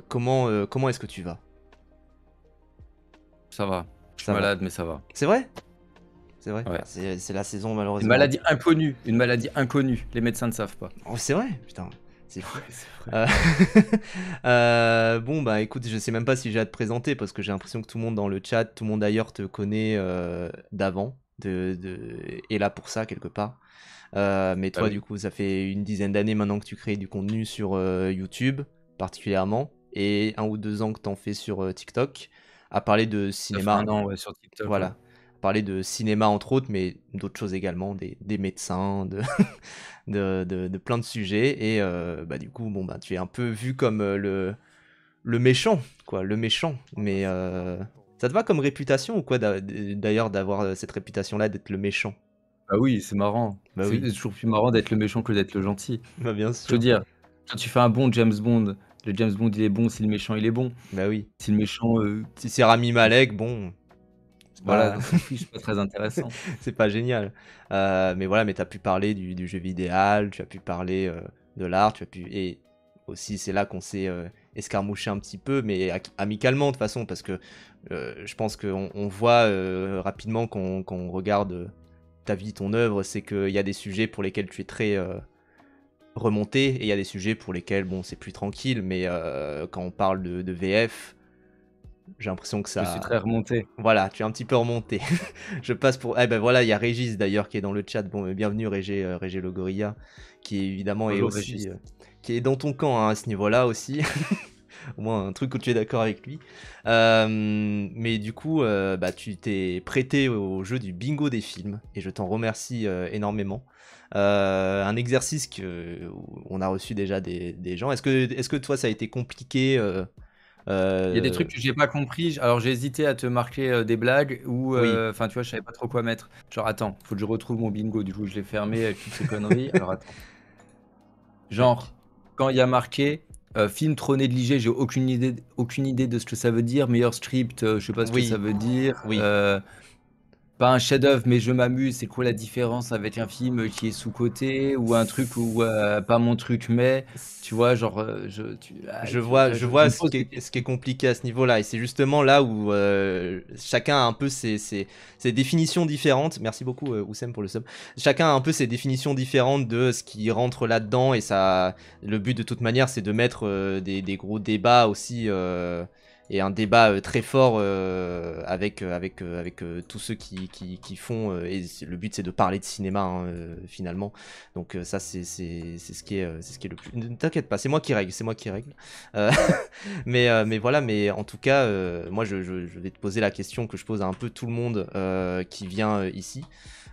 comment est-ce que tu vas? Ça va. Je suis Ça va. malade, mais ça va. C'est vrai? C'est vrai? Ouais. Ah, c'est la saison Une malheureusement. maladie inconnue, une maladie inconnue. Les médecins ne savent pas. Oh, c'est vrai? Putain, c'est fou. Ouais, c'est vrai. Heu, bon, bah, écoute, je sais même pas si j'ai à te présenter parce que j'ai l'impression que tout le monde dans le chat, tout le monde d'ailleurs te connaît, d'avant, de est là pour ça quelque part. Mais Bah toi, du oui. coup, ça fait une dizaine d'années maintenant que tu crées du contenu sur, YouTube particulièrement et 1 ou 2 ans que tu en fais sur, TikTok, à parler de Ça fait cinéma. 1 an, ouais, sur TikTok, ouais. Voilà, parler de cinéma entre autres, mais d'autres choses également, des médecins, de de plein de sujets et bah, du coup, bon, bah, tu es un peu vu comme, le méchant, quoi, le méchant. Mais ça te va comme réputation ou quoi d'ailleurs d'avoir, cette réputation-là d'être le méchant? Bah oui, c'est marrant. Bah C'est oui, toujours plus marrant d'être le méchant que d'être le gentil. bah, bien Je veux sûr, dire, quand tu fais un bon James Bond, le James Bond, il est bon si le méchant, il est bon. bah oui. Si le méchant, Si c'est Rami il f Malek, bon, c'est voilà, pas on s'en fiche, c'est pas très intéressant. c'est pas génial. Mais voilà, mais tu as pu parler du jeu vidéo, tu as pu parler, de l'art, tu as pu et aussi c'est là qu'on s'est, escarmouché un petit peu, mais amicalement de toute façon parce que, je pense qu'on voit, rapidement quand on regarde, ta vie, ton œuvre, c'est qu'il y a des sujets pour lesquels tu es très, remonté et il y a des sujets pour lesquels, bon, c'est plus tranquille, mais quand on parle de VF, j'ai l'impression que Je suis ça très remonté. voilà, tu es un petit peu remonté. Je passe pour eh ben voilà, il y a Régis d'ailleurs qui est dans le chat. Bon, bienvenue Régé, Régé Le Gorilla, qui évidemment est Bonjour aussi, Régis. qui est dans ton camp, hein, à ce niveau-là aussi. Au moins un truc où tu es d'accord avec lui. Mais du coup, bah, tu t'es prêté au jeu du bingo des films et je t'en remercie, énormément. Un exercice où on a reçu déjà des gens. Est-ce que toi ça a été compliqué, Il y a des trucs heu que j'ai pas compris. Alors j'ai hésité à te marquer, des blagues ou, oui, enfin, tu vois, je savais pas trop quoi mettre. Genre attends, faut que je retrouve mon bingo, du coup je l'ai fermé avec toutes ces conneries. Alors attends. tac. Genre, quand il y a marqué, film trop négligé, j'ai aucune idée de ce que ça veut dire. Meilleur script, je sais pas ce que ça Oui, veut dire. oui. Pas un chef-d'œuvre, mais je m'amuse. C'est quoi la différence avec un film qui est sous-coté ou un truc où, pas mon truc mais, tu vois? Genre, Je je vois me pose des ce qui est questions. compliqué à ce niveau-là et c'est justement là où, chacun a un peu ses définitions différentes. Merci beaucoup, Oussem pour le sub. Chacun a un peu ses définitions différentes de ce qui rentre là-dedans et ça le but de toute manière, c'est de mettre, des gros débats aussi, et un débat, très fort, avec tous ceux qui font, et le but c'est de parler de cinéma, hein, finalement. Donc ça c'est ce qui est le plus ne t'inquiète pas, c'est moi qui règle, c'est moi qui règle. Heu, mais voilà, mais en tout cas, moi je vais te poser la question que je pose à un peu tout le monde, qui vient, ici.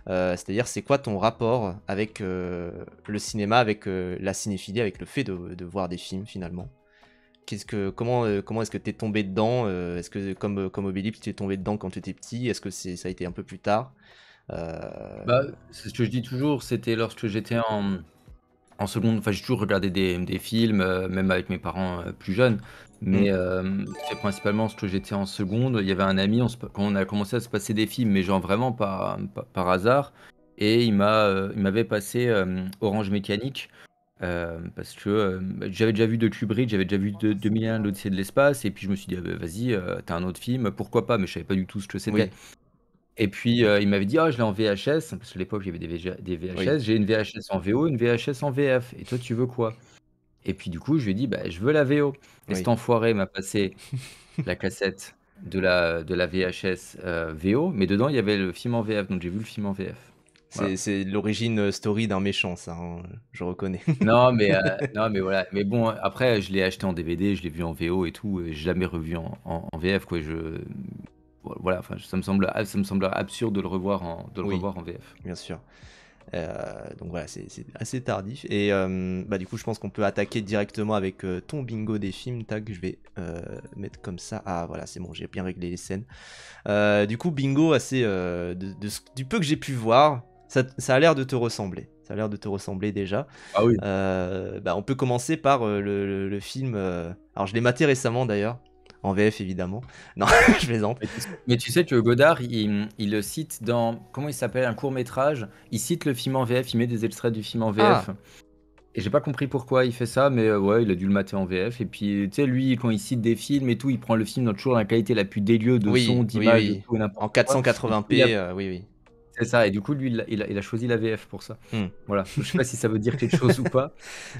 C'est-à-dire c'est quoi ton rapport avec, le cinéma, avec, la cinéphilie, avec le fait de voir des films finalement? Comment est-ce que tu es tombé dedans? Est-ce que comme Obélix, tu es tombé dedans quand tu étais petit? Est-ce que ça a été un peu plus tard? Heu, Bah, c'est ce que je dis toujours, c'était lorsque j'étais en seconde, enfin j'ai toujours regardé des films, même avec mes parents, plus jeunes. Mais, mmh, c'est principalement lorsque j'étais en seconde, il y avait un ami, quand on a commencé à se passer des films, mais genre vraiment par hasard et il m'avait passé, Orange Mécanique, parce que, j'avais déjà vu de Kubrick, j'avais déjà vu de 2001, l'Odyssée de l'espace et puis je me suis dit: «Ah bah vas-y, tu un autre film, pourquoi pas?» mais je savais pas du tout ce que c'était. oui, Et puis, il m'avait dit: «Ah, je l'ai en VHS», parce qu'à l'époque, il y avait des oui, VHS. «J'ai une VHS en VO, une VHS en VF et toi, tu veux quoi?» Et puis, du coup, je lui ai dit: «Bah, je veux la VO» et cet oui. enfoiré m'a passé la cassette de la VHS, VO, mais dedans, il y avait le film en VF, donc j'ai vu le film en VF. Voilà. C'est l'origine, story d'un méchant ça, hein, je reconnais. Non, mais voilà, mais bon, après, je l'ai acheté en DVD, je l'ai vu en VO et tout et j'ai jamais revu en VF, quoi. Voilà, enfin, ça me semble absurde de le Oui, revoir en VF. bien sûr. Heu, donc voilà, c'est assez tardif et bah, du coup, je pense qu'on peut attaquer directement avec, ton bingo des films. Tac, je vais, mettre comme ça. Ah voilà, c'est bon, j'ai bien réglé les scènes. Du coup, bingo assez, du peu que j'ai pu voir, ça a l'air de te ressembler. Ça a l'air de te ressembler déjà. Ah oui. Bah, on peut commencer par, le film, alors je l'ai maté récemment d'ailleurs, en VF évidemment. Non, je plaisante. Mais tu sais que Godard, il le cite dans comment il s'appelle? Un court-métrage. Il cite le film en VF, il met des extraits du film en VF Ah! Et j'ai pas compris pourquoi il fait ça, mais ouais, il a dû le mater en VF. Et puis, tu sais, lui, quand il cite des films et tout, il prend le film dans toujours la qualité la plus dégueu de son, Oui, oui, d'image, de oui. tout et En n'importe quoi. Et du coup, 480p, oui, oui. c'est ça. Et du coup, lui, il a choisi la VF pour ça. Hmm. Voilà. Je sais pas si ça veut dire quelque chose ou pas.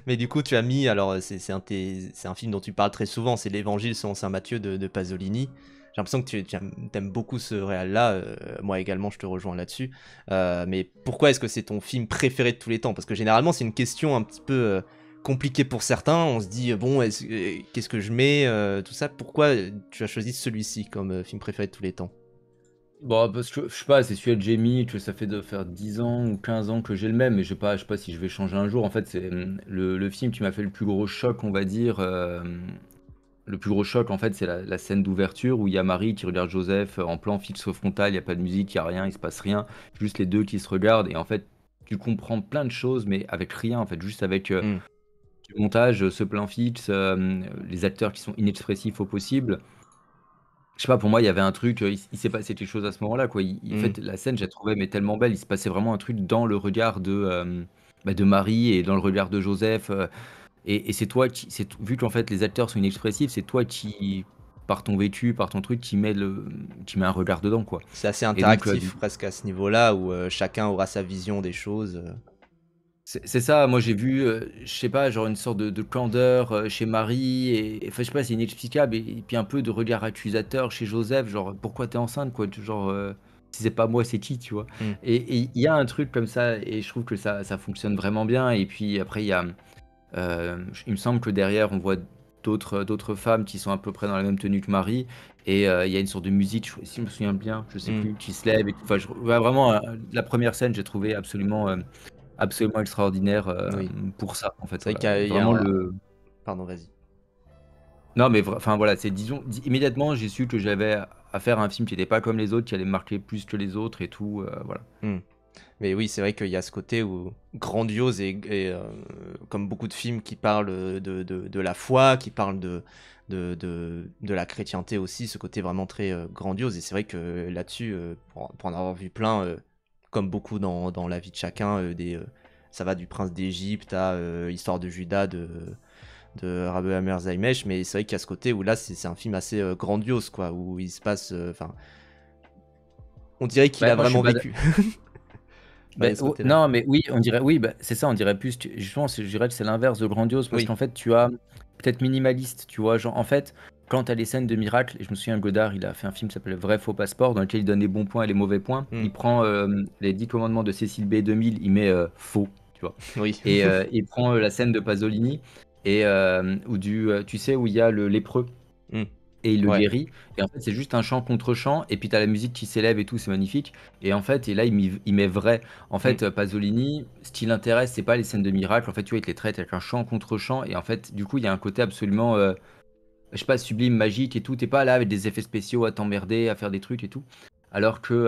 Mais du coup, tu as mis, alors c'est un film dont tu parles très souvent, c'est l'Évangile selon saint Matthieu de Pasolini. J'ai l'impression que tu aimes beaucoup ce réal-là, moi également je te rejoins là-dessus. Mais pourquoi est-ce que c'est ton film préféré de tous les temps? Parce que généralement c'est une question un petit peu compliquée pour certains, on se dit bon, qu'est-ce que je mets, tout ça. Pourquoi tu as choisi celui-ci comme film préféré de tous les temps? Bon, parce que, je sais pas, c'est celui de Jamie, tu vois, ça fait de faire 10 ans ou 15 ans que j'ai le même, mais je sais pas si je vais changer un jour. En fait, c'est le film qui m'a fait le plus gros choc, on va dire. Le plus gros choc, en fait, c'est la scène d'ouverture où il y a Marie qui regarde Joseph en plan fixe frontal, il n'y a pas de musique, il n'y a rien, il se passe rien, juste les deux qui se regardent. Et en fait, tu comprends plein de choses, mais avec rien, en fait, juste avec Hmm. du montage, ce plan fixe, les acteurs qui sont inexpressifs au possible. Je sais pas, pour moi, il y avait un truc, il s'est passé quelque chose à ce moment-là, quoi. En Hmm. fait, la scène, j'ai trouvé mais tellement belle. Il se passait vraiment un truc dans le regard de Marie et dans le regard de Joseph. Et c'est toi qui, vu qu'en fait les acteurs sont inexpressifs, c'est toi qui, par ton vécu, par ton truc, qui met un regard dedans, quoi. C'est assez Et donc, interactif presque à ce niveau-là où chacun aura sa vision des choses. c'est ça, moi j'ai vu, je sais pas, genre une sorte de candeur chez Marie, et enfin, je sais pas, c'est inexplicable, et puis un peu de regard accusateur chez Joseph, genre pourquoi t'es enceinte, quoi, genre si c'est pas moi, c'est qui, tu vois. Hmm. Et il y a un truc comme ça, et je trouve que ça fonctionne vraiment bien. Et puis après, il me semble que derrière, on voit d'autres femmes qui sont à peu près dans la même tenue que Marie, et il y a une sorte de musique, si je me souviens bien, je sais Hmm. plus, qui se lève, et tout. Enfin, ouais, vraiment, la première scène, j'ai trouvé absolument extraordinaire Oui. pour ça, en fait. C'est vrai Voilà. qu'il y a Vraiment un... le. Pardon, vas-y. Non, mais enfin voilà, c'est disons, immédiatement, j'ai su que j'avais à faire un film qui n'était pas comme les autres, qui allait me marquer plus que les autres et tout. Voilà. Hmm. Mais oui, c'est vrai qu'il y a ce côté où grandiose et comme beaucoup de films qui parlent de la foi, qui parlent de la chrétienté aussi, ce côté vraiment très grandiose. Et c'est vrai que là-dessus, pour en avoir vu plein, comme beaucoup dans la vie de chacun, ça va du Prince d'Égypte à Histoire de Judas de Rabbi Amer Zaimesh, mais c'est vrai qu'il y a ce côté où là, c'est un film assez grandiose, quoi, où il se passe... Enfin, on dirait qu'il Bah, a moi, je suis vraiment pas. vécu. Enfin, il y Ben, a ce côté-là. non, mais oui, on dirait, oui, bah, c'est ça, on dirait plus, justement, je dirais que c'est l'inverse de grandiose, parce Oui. qu'en fait, tu as peut-être minimaliste, tu vois, genre, en fait, quand tu as les scènes de miracle, et je me souviens, Godard, il a fait un film qui s'appelle Vrai Faux Passeport, dans lequel il donne les bons points et les mauvais points. Hmm. Il prend les 10 commandements de Cécile B. 2000, il met faux, tu vois. Oui. Et il prend la scène de Pasolini, et tu sais, où il y a le lépreux Hmm. et il le Ouais. guérit. Et en fait, c'est juste un chant contre chant, et puis t'as la musique qui s'élève et tout, c'est magnifique. Et en fait, et là, il met vrai. En Hmm. fait, Pasolini, ce qui l'intéresse, c'est pas les scènes de miracle. En fait, tu vois, il te les traite avec un chant contre chant, et en fait, du coup, il y a un côté absolument, je sais pas, sublime, magique et tout. T'es pas là avec des effets spéciaux à t'emmerder, à faire des trucs et tout. Alors que,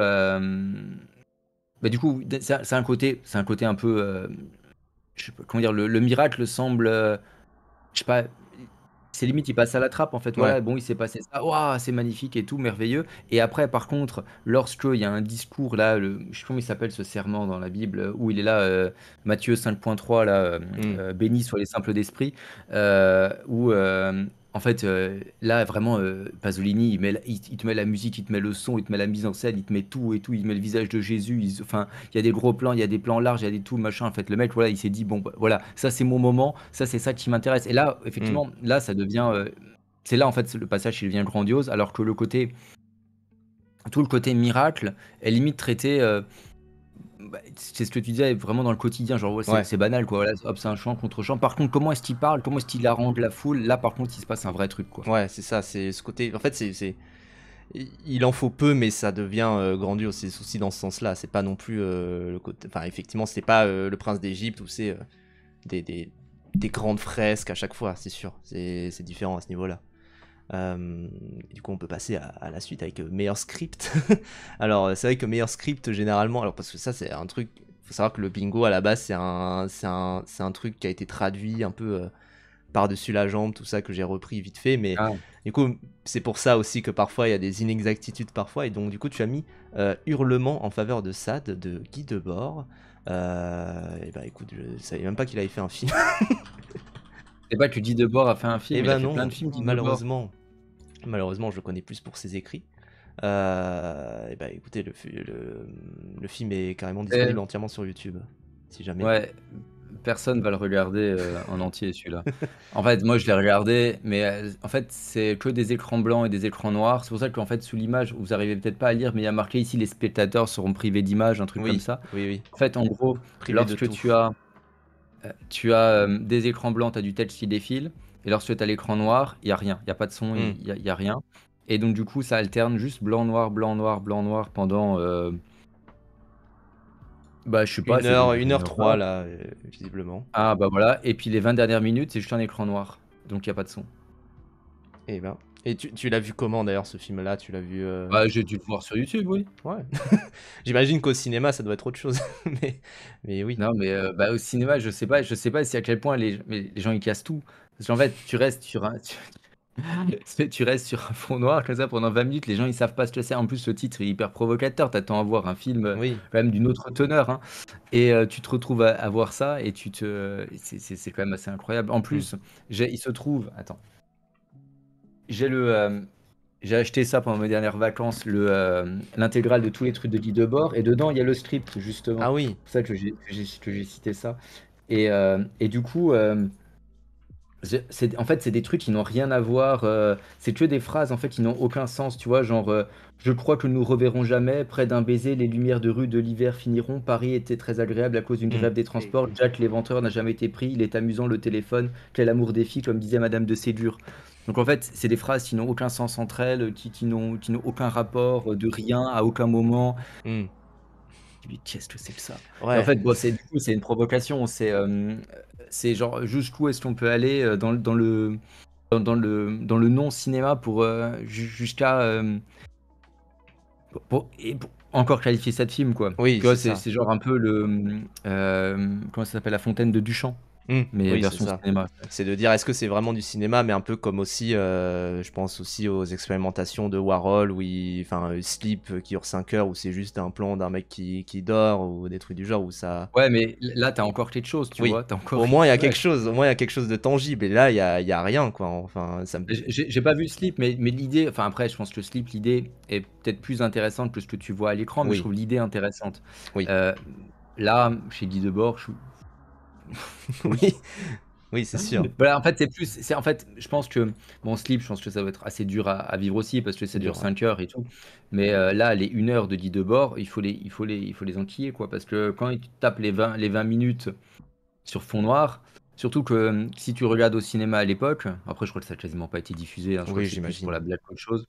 bah, du coup, c'est un côté un peu, je sais pas, comment dire, le miracle semble, je sais pas, c'est limite, il passe à la trappe, en fait. Ouais. Voilà, bon, il s'est passé ça. Waouh, c'est magnifique et tout, merveilleux. Et après, par contre, lorsqu'il y a un discours, là, je sais pas comment il s'appelle ce serment dans la Bible, où il est là, Matthieu 5.3, là, Hmm. béni soient les simples d'esprit, où, en fait, là, vraiment, Pasolini, il te met la musique, il te met le son, il te met la mise en scène, il te met tout et tout, il te met le visage de Jésus. Enfin, il y a des gros plans, il y a des plans larges, il y a des tout, machin. En fait, le mec, voilà, il s'est dit, bon, bah, voilà, ça, c'est mon moment, ça, c'est ça qui m'intéresse. Et là, Hmm. effectivement, là, ça devient. C'est là, en fait, le passage, il devient grandiose, alors que tout le côté miracle est limite traité. Bah, c'est ce que tu disais, vraiment dans le quotidien, genre, ouais, c'est Ouais. c'est banal, quoi. Voilà, hop, c'est un chant contre chant. Par contre, comment est-ce qu'il parle? Comment est-ce qu'il arrange la foule? Là, par contre, il se passe un vrai truc, quoi. Ouais, c'est ça. C'est ce côté. En fait, il en faut peu, mais ça devient grandiose. C'est aussi dans ce sens-là. C'est pas non plus le côté. Enfin, effectivement, c'est pas le Prince d'Égypte où c'est des, des, des grandes fresques à chaque fois, c'est sûr. C'est différent à ce niveau-là. Du coup, on peut passer à la suite avec meilleur script. Alors, c'est vrai que meilleur script, généralement, alors parce que ça, c'est un truc. Faut savoir que le bingo à la base, c'est un truc qui a été traduit un peu par-dessus la jambe, tout ça que j'ai repris vite fait. Mais Ah, du coup, c'est pour ça aussi que parfois il y a des inexactitudes parfois. Et donc, du coup, tu as mis Hurlement en faveur de Sade de Guy Debord. Et bah écoute, je savais même pas qu'il avait fait un film. C'est pas que Guy Debord a fait un Et film, il a ben fait plein non, de films, Guy Debord. malheureusement, je le connais plus pour ses écrits. Et bah écoutez, le film est carrément Et disponible entièrement sur YouTube, si jamais. ouais, personne va le regarder en entier celui-là. En fait, moi je l'ai regardé, mais en fait, c'est que des écrans blancs et des écrans noirs. C'est pour ça qu'en fait, sous l'image, vous arrivez peut-être pas à lire, mais il y a marqué ici les spectateurs seront privés d'images, un truc comme Oui, ça. oui, oui, En fait, en gros, privé de lorsque tout. tu as des écrans blancs, tu as du texte qui défile, et lorsque tu as l'écran noir, il y a rien, il y a pas de son, Hmm. il y a rien. Et donc du coup, ça alterne juste blanc noir, blanc noir, blanc noir pendant bah je sais pas, ça doit durer Une une heure heure 3 vingt. là, visiblement. Ah bah voilà, et puis les 20 dernières minutes, c'est juste un écran noir. Donc il y a pas de son. Et ben. Et tu l'as vu comment d'ailleurs ce film-là? Tu l'as vu Bah j'ai dû le voir sur YouTube, oui. Ouais. J'imagine qu'au cinéma ça doit être autre chose. Mais, mais oui. Non mais bah au cinéma, je sais pas si à quel point les gens ils cassent tout. Parce qu'en fait, tu restes sur un fond noir comme ça pendant 20 minutes, les gens ils savent pas ce que c'est. En plus le titre est hyper provocateur, t'attends à voir un film Oui. quand même d'une autre teneur, hein. Et tu te retrouves à voir ça et c'est quand même assez incroyable. En Hmm. plus, il se trouve, attends, j'ai le, j'ai acheté ça pendant mes dernières vacances, l'intégrale de tous les trucs de Guy Debord, et dedans il y a le script Ah justement. oui. C'est pour ça que j'ai cité ça. Et du coup, en fait, c'est des trucs qui n'ont rien à voir. C'est que des phrases en fait qui n'ont aucun sens, tu vois, genre je crois que nous reverrons jamais. Près d'un baiser, les lumières de rue de l'hiver finiront. Paris était très agréable à cause d'une Hmm. grève des transports. Jack l'éventreur n'a jamais été pris. Il est amusant le téléphone. Quel amour des filles, comme disait Madame de Ségur. Donc en fait, c'est des phrases qui n'ont aucun sens entre elles, qui n'ont aucun rapport de rien à aucun moment. Hmm. Mais qu'est-ce que c'est que ça? Et en Ouais. fait, bon, du coup, c'est une provocation. C'est genre jusqu'où est-ce qu'on peut aller dans le non-cinéma pour jusqu'à pour encore qualifier ça de film, quoi. Oui, Tu vois, c'est c'est ça. c'est genre un peu comment ça s'appelle? La Fontaine de Duchamp, mais Oui, c'est version ça. cinéma. C'est de dire est-ce que c'est vraiment du cinéma, mais un peu comme aussi, je pense aussi aux expérimentations de Warhol, enfin, Sleep qui dure 5 heures, où c'est juste un plan d'un mec qui dort, ou des trucs du genre, où ça. Ouais, mais là, t'as encore quelque chose, tu Oui, vois? T'as encore au une moins il y a quelque image. chose, au moins il y a quelque chose de tangible, et là il y a rien, quoi. Enfin, ça me. J'ai pas vu Sleep, mais l'idée, enfin après, je pense que Sleep, l'idée est peut-être plus intéressante que ce que tu vois à l'écran, mais je Oui, trouve l'idée intéressante. oui, Euh, Là, chez Guy Debord, oui. oui, oui, c'est sûr. Voilà, en fait, en fait, je pense que, bon, Sleep, je pense que ça va être assez dur à vivre aussi parce que ça C'est dure dur, ouais. 5 heures et tout. Mais là, les 1 heure de Guy Debord, il faut les enquiller, quoi. Parce que quand il tape les 20 minutes sur fond noir, surtout que si tu regardes au cinéma à l'époque, après, je crois que ça n'a quasiment pas été diffusé, hein, je crois Oui, que c'est plus pour j'imagine. la blague qu'autre chose.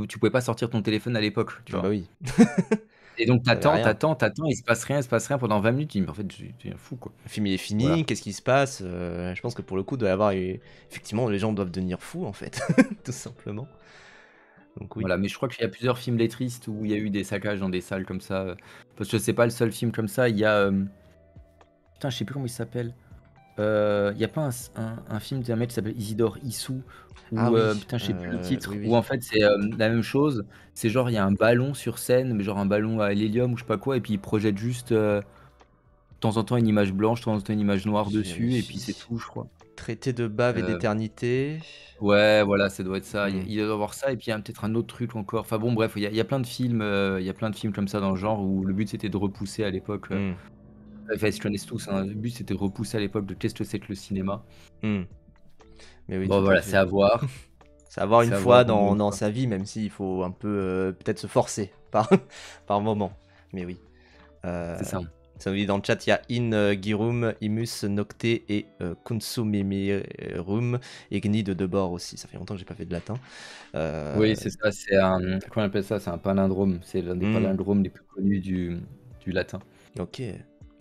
Tu pouvais pas sortir ton téléphone à l'époque, tu Ah bah vois. oui, Et donc t'avais t'attends, rien. t'attends, t'attends, il se passe rien pendant 20 minutes. Tu dis, mais en fait, tu deviens fou, quoi. Le film il est Voilà. fini, qu'est-ce qui se passe? Je pense que pour le coup, il doit y avoir effectivement, les gens doivent devenir fous en fait, tout simplement. Donc oui. Voilà, mais je crois qu'il y a plusieurs films lettristes où il y a eu des saccages dans des salles comme ça. Parce que c'est pas le seul film comme ça. Il y a. Putain, je sais plus comment il s'appelle. Il y a pas un film d'un mec qui s'appelle Isidore Issou. Ah Où, oui, putain, je sais plus le titre. oui, Où oui. en fait, c'est la même chose. C'est genre, il y a un ballon sur scène, mais genre un ballon à l'hélium ou je sais pas quoi. Et puis il projette juste de temps en temps une image blanche, de temps en temps une image noire Je dessus. Et puis c'est vérifie. tout, je crois. Traité de bave et Euh, d'éternité. Ouais, voilà, ça doit être ça. Hmm. Il doit y avoir ça, et puis il y a peut-être un autre truc encore. Enfin bon, bref, il y a plein de films, il y a plein de films comme ça dans le genre où le but c'était de repousser à l'époque. Hmm. Enfin, ils se connaissent tous, hein, le but c'était de repousser à l'époque de qu'est-ce que c'est que le cinéma. Hmm. Mais oui, Bon, tout à voilà, c'est fait. à voir. C'est à voir une C'est à fois voir encore dans, une dans fois. sa vie, même s'il faut un peu peut-être se forcer par, par moment. Mais oui. Euh, C'est ça. Ça nous dit dans le chat, il y a In Girum, Imus, Nocte et Consumimirum, et Gni de Debord aussi. Ça fait longtemps que j'ai pas fait de latin. Oui, c'est ça, c'est un. Comment on appelle ça? C'est un palindrome. C'est l'un des Hmm. palindromes les plus connus du latin. Ok,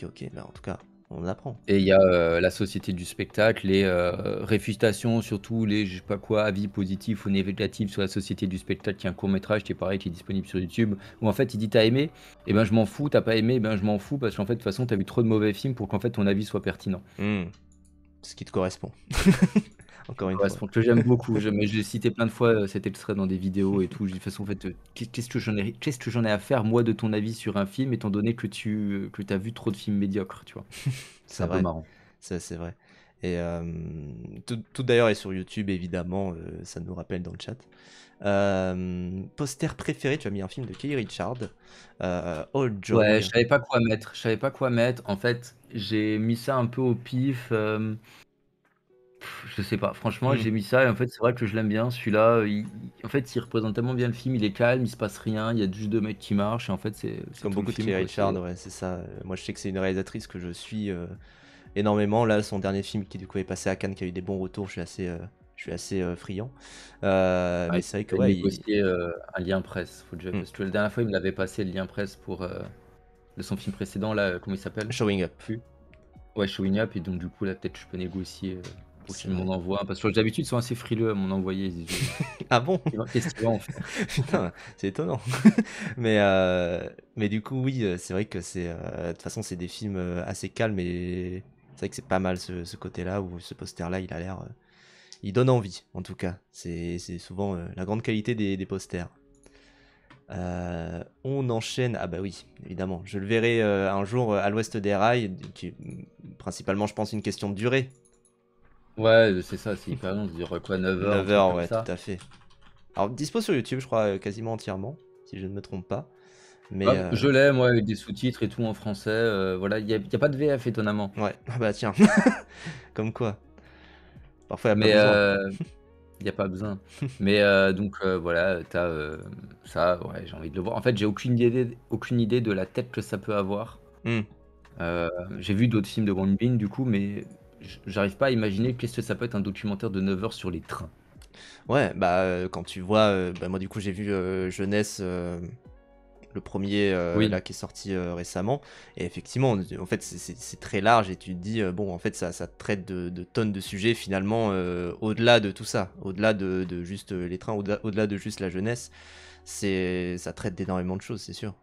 ok. Bah, en tout cas, on apprend. Et il y a la société du spectacle, les réfutations, surtout les, je sais pas quoi, avis positifs ou négatifs sur la société du spectacle, qui est un court-métrage qui est pareil, qui est disponible sur YouTube, où en fait il dit t'as aimé, et ben je m'en fous, t'as pas aimé, et ben je m'en fous, parce qu'en fait de toute façon t'as vu trop de mauvais films pour qu'en fait ton avis soit pertinent. Hmm. Ce qui te correspond. Encore une fois. correspond, que j'aime beaucoup. Mais j'ai cité plein de fois cet extrait dans des vidéos et tout. J'ai dit, de toute façon, en fait, qu'est-ce que j'en ai à faire, moi, de ton avis sur un film, étant donné que tu as vu trop de films médiocres, tu vois. C'est C'est un peu vrai, marrant. c'est vrai. Et tout d'ailleurs est sur YouTube, évidemment, ça nous rappelle dans le chat. Poster préféré, tu as mis un film de Kelly Richard, Old Ouais, je Joy. savais pas quoi mettre. Je savais pas quoi mettre. En fait, j'ai mis ça un peu au pif. Je sais pas. Franchement, Hmm. j'ai mis ça et en fait, c'est vrai que je l'aime bien. Celui-là, en fait, il représente tellement bien le film. Il est calme, il se passe rien. Il y a juste deux mecs qui marchent et en fait, c'est Comme tout le beaucoup de film, Kelly quoi. Richard, ouais, c'est ça. Moi, je sais que c'est une réalisatrice que je suis énormément. Là, son dernier film qui du coup est passé à Cannes, qui a eu des bons retours, je suis assez friand. Ouais, Mais il c'est vrai que avait ouais, négocié un lien presse. Hmm. Parce que la dernière fois, il me l'avait passé le lien presse pour de son film précédent, là, comment il s'appelle? Showing Up. Plus. Ouais, Showing Up, et donc du coup, là, peut-être que je peux négocier pour C'est qu'il vrai. m'en envoie un. Parce que d'habitude, ils sont assez frileux à m'en envoyer. Ils disent, Ah bon? qu'est-ce qu'il va en faire? Putain, c'est étonnant. Mais, mais du coup, oui, c'est vrai que de toute façon, c'est des films assez calmes et c'est vrai que c'est pas mal ce côté-là où ce poster-là, il a l'air. Il donne envie, en tout cas. C'est souvent la grande qualité des posters. On enchaîne. Ah bah oui, évidemment. Je le verrai un jour à l'ouest des rails. Principalement, je pense, une question de durée. Ouais, c'est ça, c'est hyper long. On se dirait quoi, 9 heures, un 9 truc heures, comme ouais, tout ça. à fait. Alors, dispo sur YouTube, je crois, quasiment entièrement, si je ne me trompe pas. Mais Hop, je l'ai, moi, avec des sous-titres et tout en français. Voilà, il y a pas de VF, étonnamment. ouais, ah bah tiens, comme quoi. Parfois, il n'y a pas Mais besoin. il y a pas besoin. Mais donc voilà, tu as ça, ouais, j'ai envie de le voir. En fait, j'ai aucune idée de la tête que ça peut avoir. Hmm. Heu, j'ai vu d'autres films de Wong Bin, du coup, mais j'arrive pas à imaginer qu'est-ce que ça peut être un documentaire de 9 heures sur les trains. Ouais, bah quand tu vois, bah, moi du coup j'ai vu Jeunesse, le premier Oui, là qui est sorti récemment, et effectivement, en fait c'est très large et tu te dis bon en fait ça traite de tonnes de sujets finalement au-delà de tout ça, au-delà de juste les trains, au-delà de juste la jeunesse, ça traite d'énormément de choses, c'est sûr,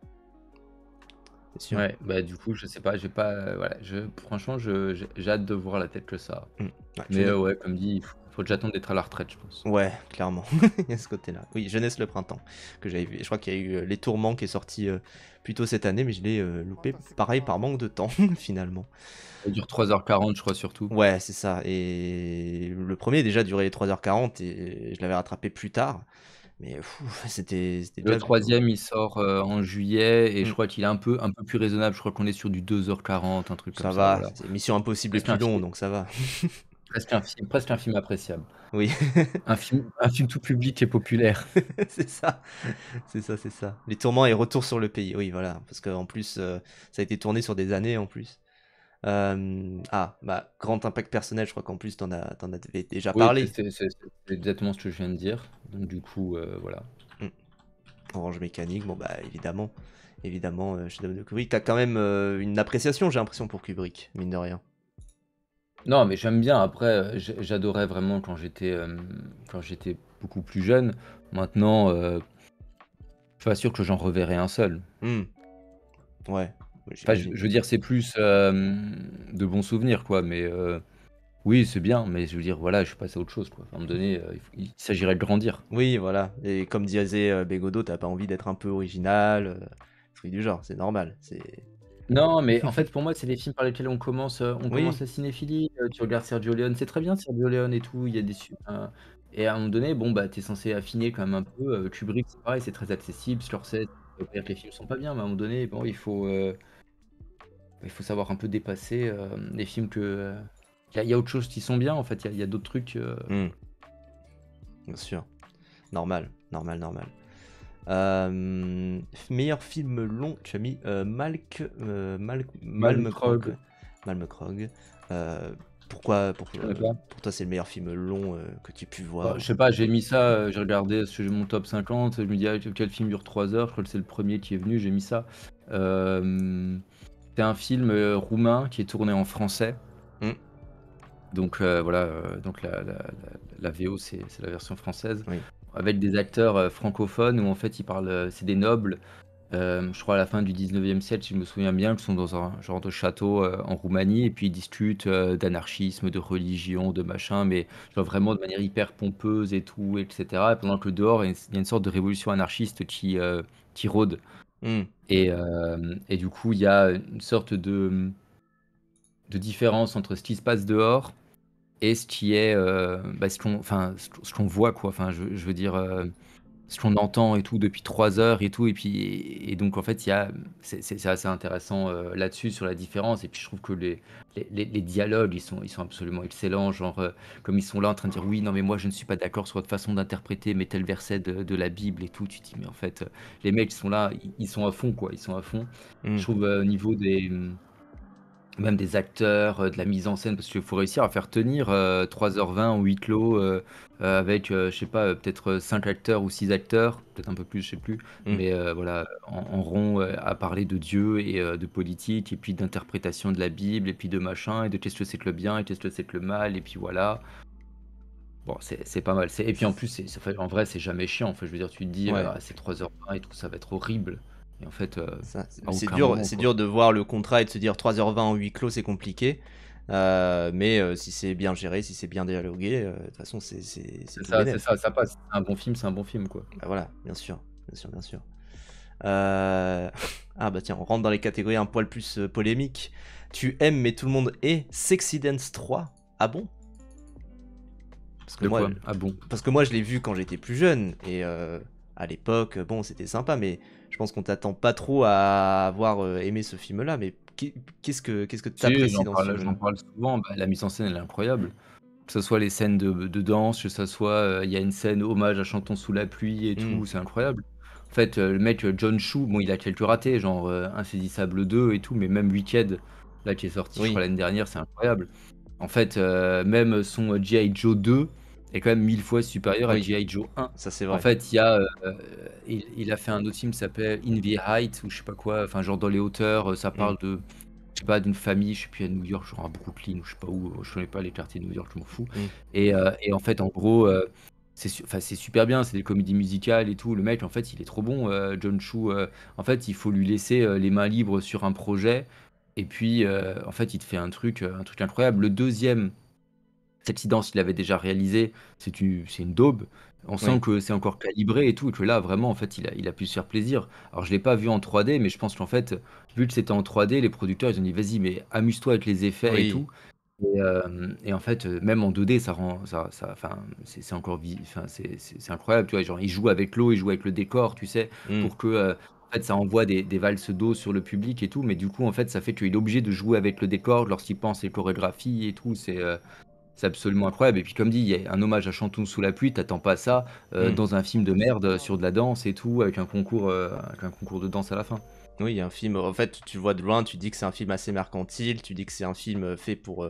c'est sûr. ouais, bah, du coup, je sais pas, j'ai pas, voilà, franchement, j'ai hâte de voir la tête que ça a. Hmm. Ouais, Mais ouais, comme dit, il faut que j'attende d'être à la retraite, je pense. Ouais, clairement. Il y a ce côté-là. Oui, Jeunesse le printemps, que j'avais vu. Je crois qu'il y a eu Les Tourments qui est sorti plus tôt cette année, mais je l'ai loupé, pareil, par manque de temps, finalement. Ça dure 3h40, je crois, surtout. Ouais, c'est ça. Et le premier déjà durait 3h40 et je l'avais rattrapé plus tard. Mais c'était Le déjà plutôt. troisième, il sort en juillet et je Hmm, crois qu'il est un peu plus raisonnable. Je crois qu'on est sur du 2h40, un truc comme ça ça, va. voilà. Mission Impossible est Presque plus un long, film, donc ça va. presque un film appréciable. Oui, Un film tout public et populaire. c'est ça. C'est ça, c'est ça. Les Tourments et Retour sur le pays. Oui, voilà. Parce qu'en plus, ça a été tourné sur des années en plus. Bah, grand impact personnel, je crois qu'en plus, t'en avais déjà Oui, c'est parlé. c'est- c'est- c'est exactement ce que je viens de dire. Donc du coup, voilà. Hmm. Orange Mécanique, bon, bah, évidemment. Évidemment, chef-d'œuvre de Kubrick. T'as quand même une appréciation, j'ai l'impression, pour Kubrick, mine de rien. Non, mais j'aime bien. Après, j'adorais vraiment quand j'étais beaucoup plus jeune. Maintenant, je suis pas sûr que j'en reverrai un seul. Hmm. Ouais, Enfin, je j'imagine. je veux dire, c'est plus de bons souvenirs, quoi. Mais oui, c'est bien. Mais je veux dire, voilà, je suis passé à autre chose, quoi. À un moment donné, il s'agirait de grandir. Oui, voilà. Et comme disait Bégodeau, t'as pas envie d'être un peu original, truc du genre, c'est normal. C'est. Non, mais en fait, pour moi, c'est les films par lesquels on commence Oui, la cinéphilie. Tu regardes Sergio Leone, c'est très bien Sergio Leone et tout. Il y a et à un moment donné, bon, bah, t'es censé affiner quand même un peu. Kubrick, c'est pareil, c'est très accessible. Scorsese, ça veut pas dire que les films sont pas bien, mais à un moment donné, bon, il faut savoir un peu dépasser les films que. Il y a autre chose qui sont bien, en fait. Il y a d'autres trucs. hmm, bien sûr. Normal, normal, normal. Meilleur film long, tu as mis Malmkrog. Malmkrog, Malmkrog. Euh, je connais pas. pour toi, c'est le meilleur film long que tu aies pu Bah, voir? je sais pas, j'ai mis ça, j'ai regardé j'ai mon top 50, je me dis: «Ah, quel film dure 3 heures?» Je crois que c'est le premier qui est venu, j'ai mis ça. C'est un film, roumain qui est tourné en français. Hmm, Donc voilà, donc la VO, c'est la version française, oui. avec des acteurs, francophones où en fait ils parlent, c'est des nobles Je crois à la fin du 19e siècle, si je me souviens bien, qu'ils sont dans un genre de château, en Roumanie et puis ils discutent, d'anarchisme, de religion, de machin, mais genre vraiment de manière hyper pompeuse et tout et cetera. Et pendant que dehors, il y a une sorte de révolution anarchiste qui rôde Hmm. et du coup, il y a une sorte de différence entre ce qui se passe dehors et ce qui est, bah, ce qu'on voit quoi. Enfin, je veux dire, ce qu'on entend et tout depuis 3 heures et tout et donc en fait, il y a c'est assez intéressant, là-dessus sur la différence et puis je trouve que les dialogues, ils sont absolument excellents. Genre, comme ils sont là en train de dire: «Oui, non mais moi je ne suis pas d'accord sur votre façon d'interpréter mais tel verset de la Bible et tout». Tu te dis: «Mais en fait, les mecs ils sont là, ils sont à fond quoi, ils sont à fond». Je Hmm. trouve, au niveau même des acteurs, de la mise en scène, parce qu'il faut réussir à faire tenir 3h20 en huis clos, avec, je sais pas, peut-être 5 acteurs ou 6 acteurs, peut-être un peu plus, je sais plus, Hmm. mais voilà, en rond, à parler de Dieu et de politique, et puis d'interprétation de la Bible, et puis de machin, et de qu'est-ce que c'est que le bien, et qu'est-ce que c'est que le mal, et puis voilà. Bon, c'est pas mal. Et puis en plus, en vrai, c'est jamais chiant. En fait, je veux dire, tu te dis, Ouais. ah, c'est 3h20 et tout, ça va être horrible. Et en fait, à C'est aucun dur, moment, c'est quoi. dur de voir le contrat et de se dire 3h20 en huis clos, c'est compliqué. Mais si c'est bien géré, si c'est bien dialogué, de toute façon, c'est tout C'est bénef. ça, ça passe. C'est un bon film, c'est un bon film, quoi. Bah voilà, bien sûr, bien sûr, bien sûr. Euh, Ah bah tiens, on rentre dans les catégories un poil plus polémiques. Tu aimes, mais tout le monde est Sexy Dance 3. Ah bon? Parce que De moi, quoi? Ah bon? parce que moi, je l'ai vu quand j'étais plus jeune et à l'époque, bon, c'était sympa, mais je pense qu'on t'attend pas trop à avoir aimé ce film-là. Mais qu'est-ce que Si, t'apprécies dans ce j'en film-là? parle souvent. Bah, la mise en scène, elle est incroyable. Que ce soit les scènes de danse, que ça soit, il y a une scène hommage à Chantons sous la pluie et Hmm. tout, c'est incroyable. En fait, le mec, John Chu, bon, il a quelques ratés, genre Insaisissable 2 et tout, mais même Wicked, là, qui est sorti, je crois, Oui, l'année dernière, c'est incroyable. En fait, même son G.I. Joe 2 est quand même 1000 fois supérieur à oui, G.I. Joe 1. ça c'est En vrai. fait, il a fait un autre film qui s'appelle In the Heights ou je sais pas quoi, enfin genre dans les hauteurs, ça Hmm. parle de, je sais pas, d'une famille, je sais plus à New York, genre à Brooklyn ou je sais pas où, je connais pas les quartiers de New York, je m'en fous. Hmm. Et en fait, en gros, enfin, c'est super bien, c'est des comédies musicales et tout. Le mec, en fait, il est trop bon, John Chu. En fait, il faut lui laisser les mains libres sur un projet. Et puis, en fait, il te fait un truc incroyable. Le deuxième, cette danse, il avait déjà réalisé, c'est une daube. On sent Oui. que c'est encore calibré et tout, et que là, vraiment, en fait, il a pu se faire plaisir. Alors, je l'ai pas vu en 3D, mais je pense qu'en fait, vu que c'était en 3D, les producteurs, ils ont dit, vas-y, mais amuse-toi avec les effets et Oui. tout. Et en fait, même en 2D, enfin, c'est encore, enfin, c'est incroyable, tu vois. Genre, ils jouent avec l'eau, ils jouent avec le décor, tu sais, Hmm. pour que, en fait, ça envoie des valses d'eau sur le public et tout. Mais du coup, en fait, ça fait qu'il est obligé de jouer avec le décor lorsqu'il pense les chorégraphies et tout. C'est absolument incroyable. Et puis, comme dit, il y a un hommage à Chantons sous la pluie. T'attends pas ça Hmm. dans un film de merde sur de la danse et tout, avec un concours de danse à la fin. Oui, il y a un film. En fait, tu le vois de loin, tu dis que c'est un film assez mercantile, tu dis que c'est un film fait pour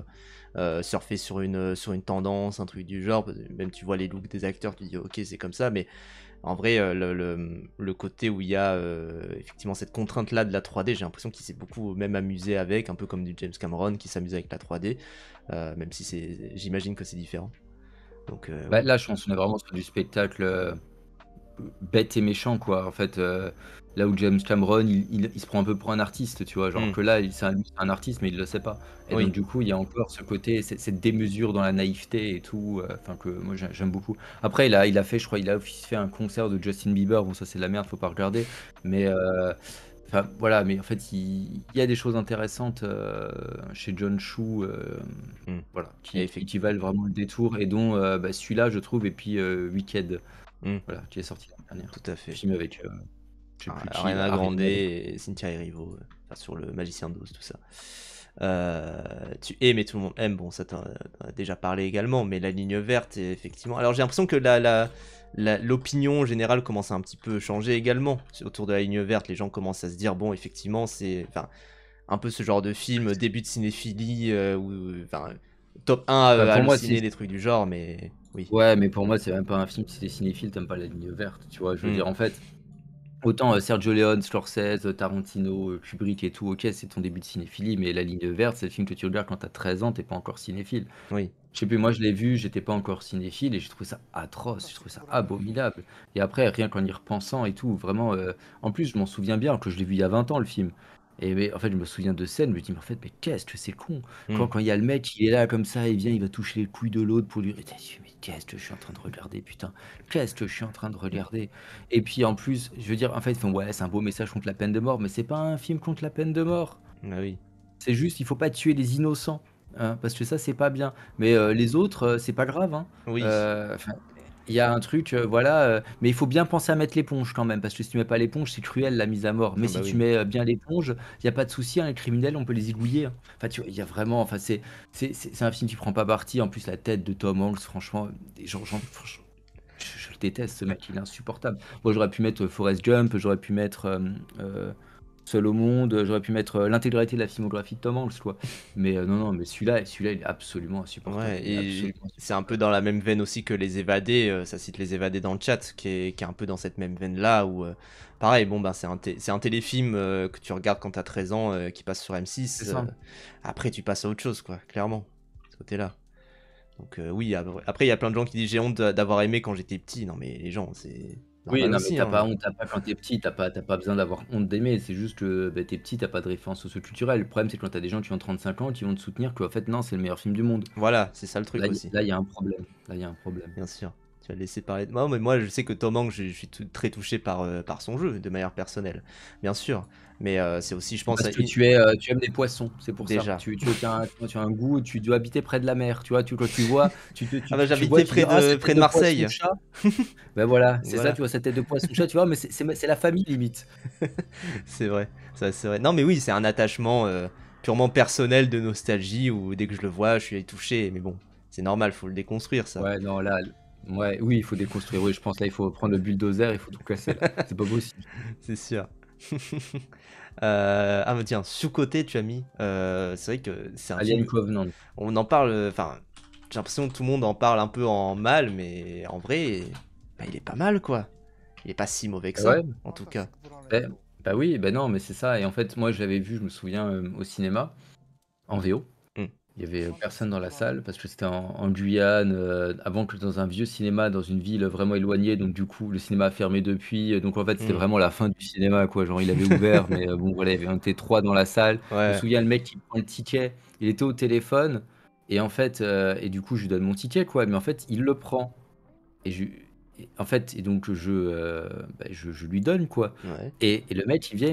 surfer sur une tendance, un truc du genre. Même tu vois les looks des acteurs, tu dis ok, c'est comme ça. Mais en vrai, le côté où il y a effectivement cette contrainte-là de la 3D, j'ai l'impression qu'il s'est beaucoup même amusé avec, un peu comme du James Cameron qui s'amuse avec la 3D, même si j'imagine que c'est différent. Donc Bah, oui. là, je pense qu'on est vraiment sur du spectacle. Bête et méchant quoi en fait, là où James Cameron il se prend un peu pour un artiste, tu vois? Genre Hmm. que là c'est un artiste mais il le sait pas et donc Oui. du coup il y a encore ce côté, cette démesure dans la naïveté et tout, enfin que moi j'aime beaucoup. Après il a fait, je crois, il a aussi fait un concert de Justin Bieber, bon ça c'est de la merde, faut pas regarder, mais enfin voilà, mais en fait il y a des choses intéressantes, chez John Chu, Hmm. voilà, Et qui valent vraiment le détour et dont, bah, celui-là je trouve et puis, Wicked. hmm, Voilà, qui est sorti l'année dernière. tout à fait. Film avec, je sais plus qui, Ariana Grande Ariana. et Cynthia Erivo, enfin, sur le Magicien d'Oz, tout ça. Tu aimes et tout le monde aime, bon ça t'en as déjà parlé également, mais la ligne verte, effectivement. Alors j'ai l'impression que l'opinion générale commence à un petit peu changer également autour de la ligne verte. Les gens commencent à se dire, bon effectivement c'est enfin, un peu ce genre de film, début de cinéphilie, ou enfin, top 1 Bah, pour moi, halluciné, des trucs du genre, mais oui. ouais, mais pour moi, c'est même pas un film, si t'es cinéphile, t'aimes pas la ligne verte, tu vois? Je veux Hmm. dire, en fait, Autant Sergio Leone, Scorsese, Tarantino, Kubrick et tout, ok, c'est ton début de cinéphilie, mais La Ligne verte, c'est le film que tu regardes quand t'as 13 ans, t'es pas encore cinéphile. Oui. Je sais plus, moi je l'ai vu, j'étais pas encore cinéphile et j'ai trouvé ça atroce, j'ai trouvé ça abominable. Et après, rien qu'en y repensant et tout, vraiment, en plus, je m'en souviens bien que je l'ai vu il y a 20 ans le film. Et mais, en fait, je me souviens de scènes, je me dis, mais en fait, mais qu'est-ce que c'est con. Hmm. Quand il y a le mec, il est là comme ça, il vient, il va toucher les couilles de l'autre pour lui. Et t'es dit, mais qu'est-ce que je suis en train de regarder, putain? Qu'est-ce que je suis en train de regarder? Et puis en plus, je veux dire, en fait, ils font, ouais, c'est un beau message contre la peine de mort, mais c'est pas un film contre la peine de mort. Ah oui. C'est juste, il faut pas tuer les innocents, hein, parce que ça, c'est pas bien. Mais les autres, c'est pas grave, hein. Oui. Enfin, il y a un truc, voilà, mais il faut bien penser à mettre l'éponge quand même, parce que si tu mets pas l'éponge, c'est cruel la mise à mort. Mais Ah bah si tu oui. mets bien l'éponge, il y a pas de souci, hein, les criminels, on peut les égouiller, hein. Enfin, tu vois, il y a vraiment, enfin, c'est un film qui prend pas parti. En plus, la tête de Tom Hanks, franchement, franchement, je le déteste, ce mec, il est insupportable. Moi, j'aurais pu mettre Forrest Gump, j'aurais pu mettre Seul au monde, j'aurais pu mettre l'intégralité de la filmographie de Tom Hanks, quoi. Mais non, non, mais celui-là, il est absolument insupportable. Ouais, Il est et absolument c'est un peu insupportable. dans la même veine aussi que Les Évadés, ça cite Les Évadés dans le chat, qui est un peu dans cette même veine-là, où, pareil, bon, ben, c'est un téléfilm que tu regardes quand t'as 13 ans, qui passe sur C'est M6, ça. après tu passes à autre chose, quoi, clairement, de ce côté-là. Donc oui, après, il y a plein de gens qui disent j'ai honte d'avoir aimé quand j'étais petit. Non, mais les gens, c'est Oui, normal non, mais aussi, t'as pas hein. honte, t'as pas quand t'es petit, t'as pas besoin d'avoir honte d'aimer. C'est juste que bah, t'es petit, t'as pas de référence socio-culturelle. Le problème, c'est quand t'as des gens qui ont 35 ans qui vont te soutenir qu'en fait, non, c'est le meilleur film du monde. Voilà, c'est ça le truc aussi, Là, il y a un problème. Là, il y a un problème. bien sûr. Tu vas le laisser parler. Moi, mais moi, je sais que Tom Hanks, je suis très touché par son jeu, de manière personnelle, bien sûr. Mais c'est aussi, je C'est pense, parce que tu aimes les poissons, c'est pour ça. déjà. Tu as un goût, tu dois habiter près de la mer. Tu vois, quand tu vois, Ah bah tu vois, j'habitais tu dis, ah, cette près tête de de poisson Marseille. chat. Ben voilà, c'est ça, Voilà, tu vois, cette tête de poisson chat, tu vois, mais c'est la famille limite. c'est vrai, ça c'est vrai. Non, mais oui, c'est un attachement purement personnel de nostalgie où dès que je le vois, je suis touché. Mais bon, c'est normal, faut le déconstruire ça. Ouais, non, là, ouais, oui, il faut déconstruire. Oui, je pense là, il faut prendre le bulldozer, il faut tout casser là. C'est pas possible. C'est sûr. Ah bah tiens, sous-côté tu as mis. C'est vrai que c'est un Alien film. Covenant. On en parle. Enfin, j'ai l'impression que tout le monde en parle un peu en mal, mais en vrai, bah, il est pas mal quoi. Il est pas si mauvais que ça, Ouais, en tout cas. eh, bah oui, bah non, mais c'est ça. Et en fait, moi, je l'avais vu, je me souviens, au cinéma, en VO. Hmm. Il y avait personne dans la salle parce que c'était en Guyane, avant que dans un vieux cinéma dans une ville vraiment éloignée. Donc du coup, le cinéma a fermé depuis. Donc en fait, c'était Hmm. vraiment la fin du cinéma, quoi. Genre, il avait ouvert, mais bon, voilà, on était trois dans la salle. Je me Ouais. souviens, le mec qui prend le ticket, il était au téléphone. Et en fait, et du coup, je lui donne mon ticket, quoi. Mais en fait, il le prend. Et en fait, et donc bah, je lui donne, quoi. Ouais. Et le mec, il vient,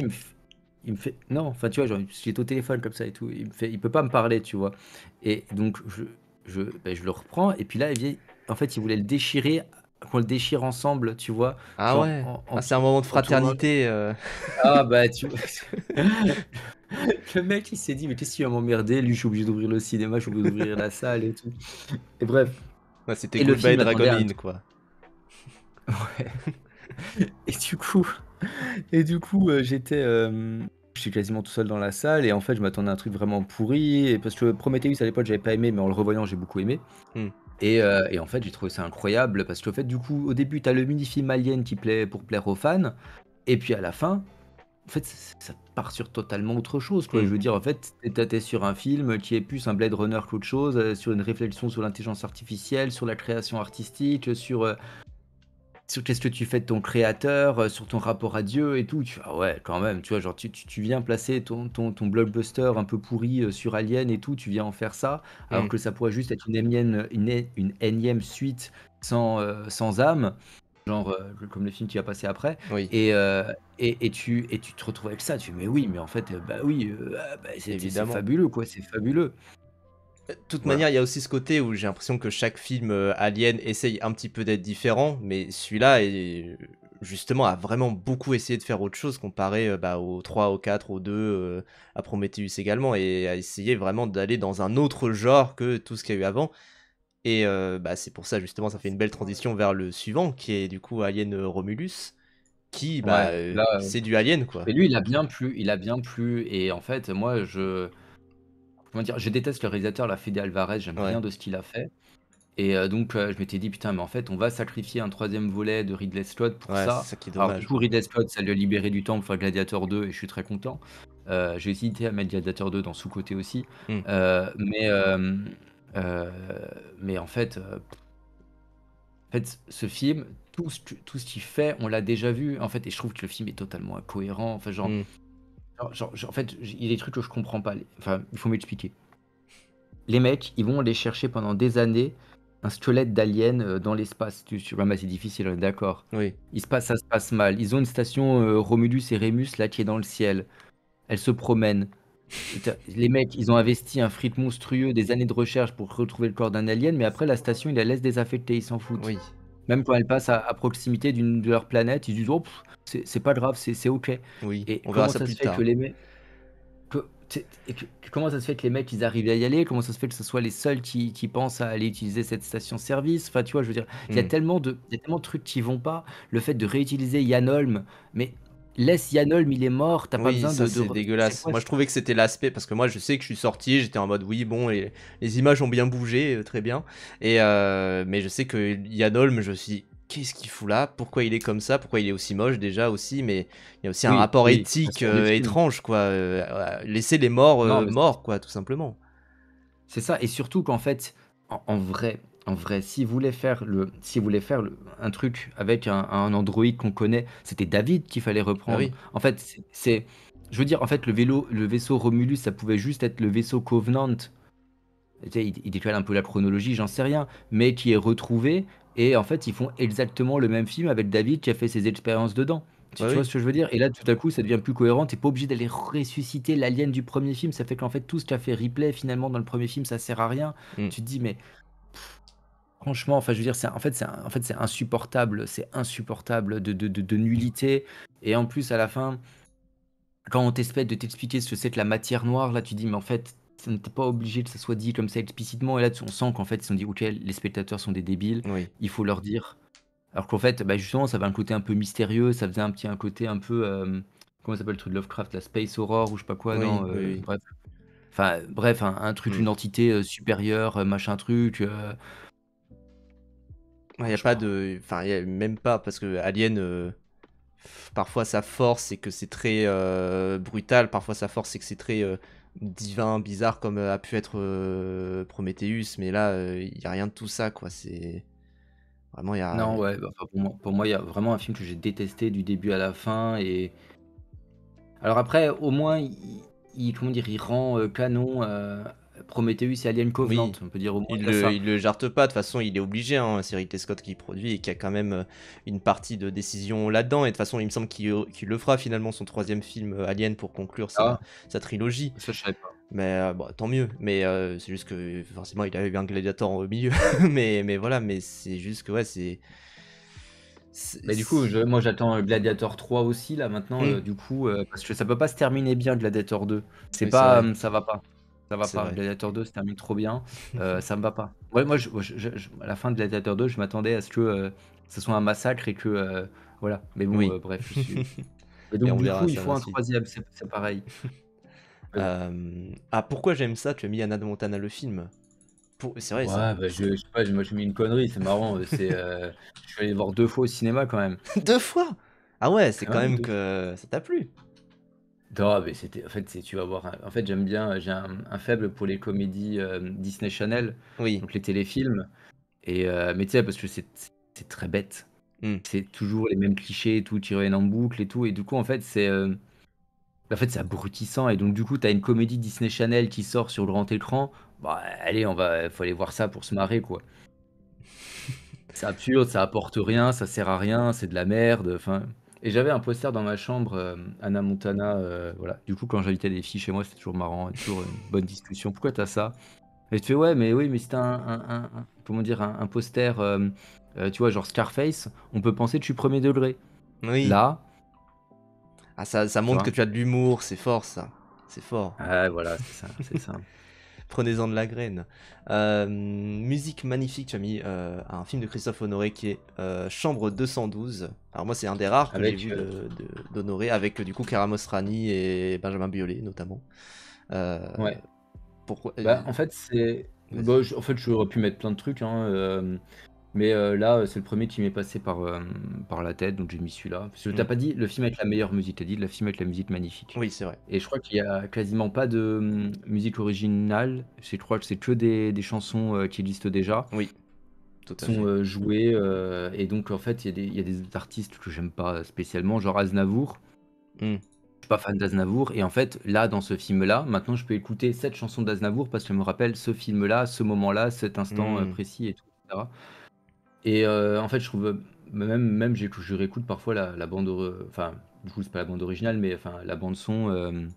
il me fait non, enfin, tu vois, genre, j'étais au téléphone comme ça et tout, il peut pas me parler, tu vois? Et donc bah, je le reprends et puis là, il vient en fait, il voulait le déchirer, qu'on le déchire ensemble, tu vois? Ah Genre ouais. Ah, c'est un moment de en tournant fraternité. ah bah, tu vois? Le mec, il s'est dit: «Mais qu'est-ce qu'il va m'emmerder? Lui, je suis obligé d'ouvrir le cinéma, je suis obligé d'ouvrir la salle et tout» et bref Ouais, c'était et le Goodbye film attendait un Dragon Inn, quoi. ouais et du coup j'étais quasiment tout seul dans la salle et en fait, je m'attendais à un truc vraiment pourri et parce que Prometheus à l'époque, j'avais pas aimé, mais en le revoyant, j'ai beaucoup aimé Hmm. et en fait, j'ai trouvé ça incroyable parce qu'en fait, du coup, au début, t'as le mini-film Alien qui plaît pour plaire aux fans et puis à la fin, en fait, ça part sur totalement autre chose, quoi. Hmm. Je veux dire, en fait, tu sur un film qui est plus un Blade Runner qu'autre chose, sur une réflexion sur l'intelligence artificielle, sur la création artistique, sur qu'est-ce que tu fais de ton créateur, sur ton rapport à Dieu et tout. Tu fais: «Ah ouais, quand même», tu vois? Genre tu viens placer ton blockbuster un peu pourri, sur Alien et tout, tu viens en faire ça, alors Hmm. que ça pourrait juste être une énième suite sans âme, genre, comme le film qui va passer après Oui, et tu te retrouves avec ça. Tu fais: «Mais oui, mais en fait, bah oui, ah bah, c'est évidemment. fabuleux, quoi, c'est fabuleux». De toute manière, Voilà. il y a aussi ce côté où j'ai l'impression que chaque film Alien essaye un petit peu d'être différent, mais celui-là justement a vraiment beaucoup essayé de faire autre chose comparé bah, au 3, au 4, au 2, à Prometheus également, et a essayé vraiment d'aller dans un autre genre que tout ce qu'il y a eu avant. Et bah, c'est pour ça justement ça fait une belle transition vers le suivant qui est du coup Alien Romulus, qui bah, Ouais, là, c'est du Alien quoi. mais lui, il a bien plu et en fait, moi, comment dire? Je déteste le réalisateur là, Fede Alvarez, j'aime rien Ouais. de ce qu'il a fait Et donc je m'étais dit: «Putain, mais en fait, on va sacrifier un troisième volet de Ridley Scott pour Ouais, c'est ça». ça qui est Alors du dommage, coup, quoi. Ridley Scott, ça lui a libéré du temps pour faire Gladiator 2 et je suis très content. J'ai hésité à mettre Gladiator 2 dans sous-coté aussi, Mmh. heu, mais hem, heu, mais en fait, ce film, tout ce qu'il fait, on l'a déjà vu, en fait, et je trouve que le film est totalement incohérent. Enfin, Mmh. en fait, il y a des trucs que je comprends pas. Enfin, il faut m'expliquer. Les mecs, ils vont aller chercher pendant des années un squelette d'alien dans l'espace. Ouais, mais c'est difficile, on est d'accord. Oui. Ça se passe mal. Ils ont une station Romulus et Rémus là qui est dans le ciel. Elle se promène. Les mecs, ils ont investi un fric monstrueux, des années de recherche pour retrouver le corps d'un alien, mais après la station, ils la laissent désaffectée, ils s'en foutent. Oui. Même quand elle passe à proximité d'une de leurs planètes, ils disent: «Oh, c'est pas grave, c'est OK». Oui. Et On verra comment ça ça se plus fait que tard. les mecs comment ça se fait que les mecs, ils arrivent à y aller? Comment ça se fait que ce soit les seuls qui pensent à aller utiliser cette station-service? Enfin, tu vois, je veux dire, Mmh. il y a tellement de trucs qui vont pas. Le fait de réutiliser Yann Holm, mais laisse Yann Holm, il est mort, tu as pas Oui, besoin ça de c'est re c'est dégueulasse. quoi Moi ça? je trouvais que c'était l'aspect parce que moi je sais que je suis sorti, j'étais en mode oui bon les images ont bien bougé, très bien mais je sais que Yann Holm, je me suis dit: «Qu'est-ce qu'il fout là? Pourquoi il est comme ça? Pourquoi il est aussi moche déjà aussi?» Mais il y a aussi un Oui, rapport oui, ça éthique, sort du film. étrange quoi, laisser les morts, Non, mais morts quoi, tout simplement. c'est ça, et surtout qu'en fait, en vrai, s'ils voulaient faire un truc avec un androïde qu'on connaît, c'était David qu'il fallait Bah reprendre. oui, En fait, je veux dire, en fait, le vaisseau Romulus, ça pouvait juste être le vaisseau Covenant. Tu sais, il décale un peu la chronologie, j'en sais rien, mais qui est retrouvé, et en fait, ils font exactement le même film avec David qui a fait ses expériences dedans. Tu bah tu vois oui. ce que je veux dire? Et là, tout à coup, ça devient plus cohérent. Tu pas obligé d'aller ressusciter l'alien du premier film. Ça fait qu'en fait, tout ce qu'a fait Ripley, finalement, dans le premier film, ça sert à rien. Mmh. Tu te dis: «Mais franchement», enfin, je veux dire, c'est insupportable, de nullité, et en plus, à la fin, quand on t'espère de t'expliquer ce que c'est que la matière noire, là, tu dis: «Mais en fait, ça n'était pas obligé que ça soit dit comme ça explicitement», et là, on sent qu'en fait, ils se sont dit: «OK, les spectateurs sont des débiles, Oui. il faut leur dire». Alors qu'en fait, bah, justement, ça avait un côté un peu mystérieux, ça faisait un côté un peu, comment ça s'appelle le truc de Lovecraft, la Space Horror ou je sais pas quoi, non, Oui, oui, oui. bref. Enfin, bref, un truc, Mmh. une entité, supérieure, machin truc, Ouais, y a pas franchement. de enfin, y a même pas parce que Alien, parfois sa force c'est que c'est très, brutal, parfois sa force c'est que c'est très, divin, bizarre comme, a pu être, Prometheus, mais là, il y a rien de tout ça quoi, c'est vraiment il y a Non, ouais, bah, enfin, pour moi, il y a vraiment un film que j'ai détesté du début à la fin. Et alors après, au moins, comment dire? Il rend, canon, Prometheus et Alien Covenant. oui, On peut dire au moins il y a ça. il le jarte pas, de toute façon il est obligé, hein, c'est Ridley Scott qui produit et qui a quand même, une partie de décision là-dedans et de toute façon il me semble qu'il le fera finalement son troisième film, Alien pour conclure Ah, sa trilogie. ça je savais pas. Mais bon, tant mieux. Mais c'est juste que forcément, il avait eu un Gladiator au milieu. Mais voilà, mais c'est juste que ouais, Mais du coup, c'est moi j'attends, Gladiator 3 aussi là maintenant, mmh, du coup, parce que ça peut pas se terminer bien Gladiator 2. C'est oui, c'est pas, vrai, ça va pas. Ça va c'est pas. vrai. Gladiator 2 se termine trop bien, ça me va pas. Ouais, moi à la fin de Gladiator 2, je m'attendais à ce que, ce soit un massacre et que, voilà. Mais bon, Oui. bref, je suis et Et donc on du verra coup, il ça dans faut la un suite. troisième, c'est pareil. Mais bon. Ah, pourquoi j'aime ça? Tu as mis Hannah Montana le film. C'est vrai ça. Ouais, bah, je sais pas, moi j'ai mis une connerie, c'est marrant, je suis allé le voir 2 fois au cinéma quand même. 2 fois? Ah ouais, c'est Ah quand ouais, même 2 fois. que ça t'a plu? Non, mais c'était en fait, c'est tu vas voir en fait, j'aime bien, j'ai un faible pour les comédies, Disney Channel, Oui. donc les téléfilms, et mais tu sais, parce que c'est très bête. Mmh. C'est toujours les mêmes clichés et tout, qui reviennent en boucle et tout, et du coup, en fait, c'est abrutissant, et donc du coup, tu as une comédie Disney Channel qui sort sur grand écran, bah, allez, faut aller voir ça pour se marrer, quoi. C'est absurde, ça apporte rien, ça sert à rien, c'est de la merde, enfin, et j'avais un poster dans ma chambre, Hannah Montana, voilà. Du coup, quand j'invitais des filles chez moi, c'était toujours marrant, toujours une bonne discussion: «Pourquoi tu as ça?» Et tu fais: «Ouais, mais oui, mais c'est comment dire? Un poster, tu vois, genre Scarface, on peut penser que je suis premier degré. Oui. Là, Ah ça tu montre que vois?» tu as de l'humour, c'est fort ça. C'est fort. Ouais, voilà, c'est ça, c'est ça. Prenez-en de la graine. Musique magnifique, tu as mis, un film de Christophe Honoré qui est, Chambre 212. Alors moi, c'est un des rares que j'ai Avec, vu d'Honoré avec, du coup, Chiara Mosrani et Benjamin Biolay notamment. Heu, ouais. pourquoi Bah, en fait, c'est Vas-y. En fait, j'aurais pu mettre plein de trucs, hein, mais là, c'est le premier qui m'est passé par la tête, donc j'ai mis celui-là. Parce que t'as Mm. pas dit le film avec la meilleure musique, t'as dit le film avec la musique magnifique. Oui, c'est vrai. Et je crois qu'il y a quasiment pas de musique originale. Je crois que c'est que des chansons qui existent déjà, Oui, tout qui à sont fait. jouées. Et donc, en fait, il y a des artistes que j'aime pas spécialement, genre Aznavour. Mm. Je suis pas fan d'Aznavour. Et en fait, là, dans ce film-là, maintenant, je peux écouter cette chanson d'Aznavour parce qu'elle me rappelle ce film-là, ce moment-là, cet instant Mm. précis et tout, etc. Et en fait, je trouve, même je réécoute parfois la bande, enfin, du coup, c'est pas la bande originale, mais enfin, la bande son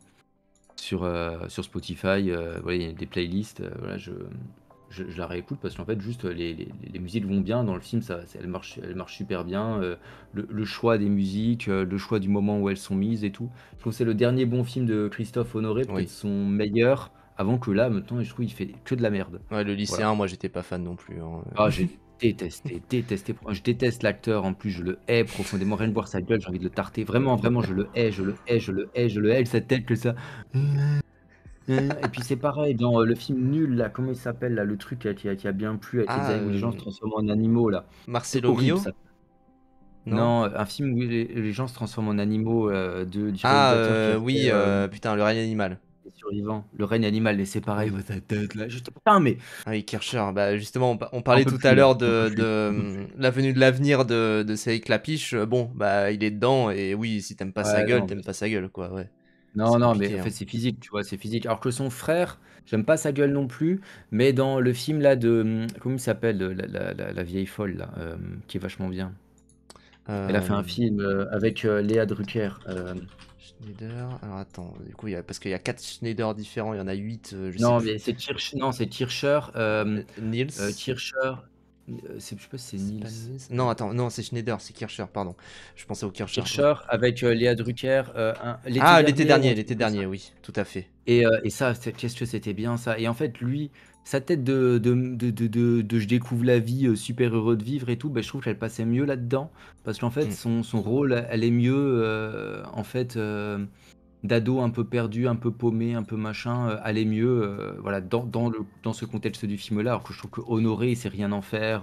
sur Spotify. Voilà, il y a des playlists. Voilà, je la réécoute parce qu'en fait, juste les musiques vont bien dans le film, elles marchent super bien. Le choix des musiques, le choix du moment où elles sont mises et tout. Je trouve que c'est le dernier bon film de Christophe Honoré, peut-être Oui. son meilleur, avant que là, maintenant, je trouve il fait que de la merde. Ouais, le Voilà. lycéen, moi, j'étais pas fan non plus, hein. Ah, j'ai détesté. Je déteste l'acteur, en plus, je le hais profondément. Rien de voir sa gueule, j'ai envie de le tarter. Vraiment, vraiment, je le hais, je le hais, je le hais, je le hais, cette tête que ça. Et puis c'est pareil dans le film nul là, comment il s'appelle là, le truc qui a bien plu avec les Ah, où les gens se transforment en animaux là. C'est Marcelo horrible Mio? ça. Non? Non, un film où les gens se transforment en animaux du Ah, réalisateur qui a fait oui, putain, le règne animal. Les Survivants. Le règne animal, et c'est pareil, ouais, sa tête là. Juste, putain, mais Ah oui, Kircher. Bah, justement, on j'en parlait peux tout à plus là, l'heure j'en peux de, plus, de j'en peux plus. la venue de l'avenir de Cédric Clapiche. Bon, bah, il est dedans, et oui, si Ouais, non, t'aimes mais pas sa gueule, quoi, ouais. non, C'est non, mais compliqué, en fait hein. c'est physique, tu vois, c'est physique. Alors que son frère, j'aime pas sa gueule non plus, mais dans le film là de comment il s'appelle la vieille folle là, qui est vachement bien. Elle a fait un Euh, film avec Léa Drucker. Schneider. Alors attends, du coup, parce qu'il y a 4 Schneider différents, il y en a 8, je sais Non, plus. mais non, c'est Kircher. Niels? Kircher. Je sais pas si c'est C'est Niels. pas Niels? Non, attends, non, c'est Schneider, c'est Kircher, pardon. Je pensais au Kircher. Ouais. Kircher avec Léa Drucker. L'été Ah, dernier ou un truc l'été comme ça. dernier, oui, tout à fait. Et ça, qu'est-ce que c'était bien ça. Et en fait, lui, sa tête de je découvre la vie, super heureux de vivre et tout, ben, je trouve qu'elle passait mieux là-dedans. Parce qu'en fait, Mm. son rôle, elle est mieux, en fait, d'ado un peu perdu, un peu paumé, un peu machin, elle est mieux, voilà, dans ce contexte du film-là. Alors que je trouve que Honoré, il sait rien en faire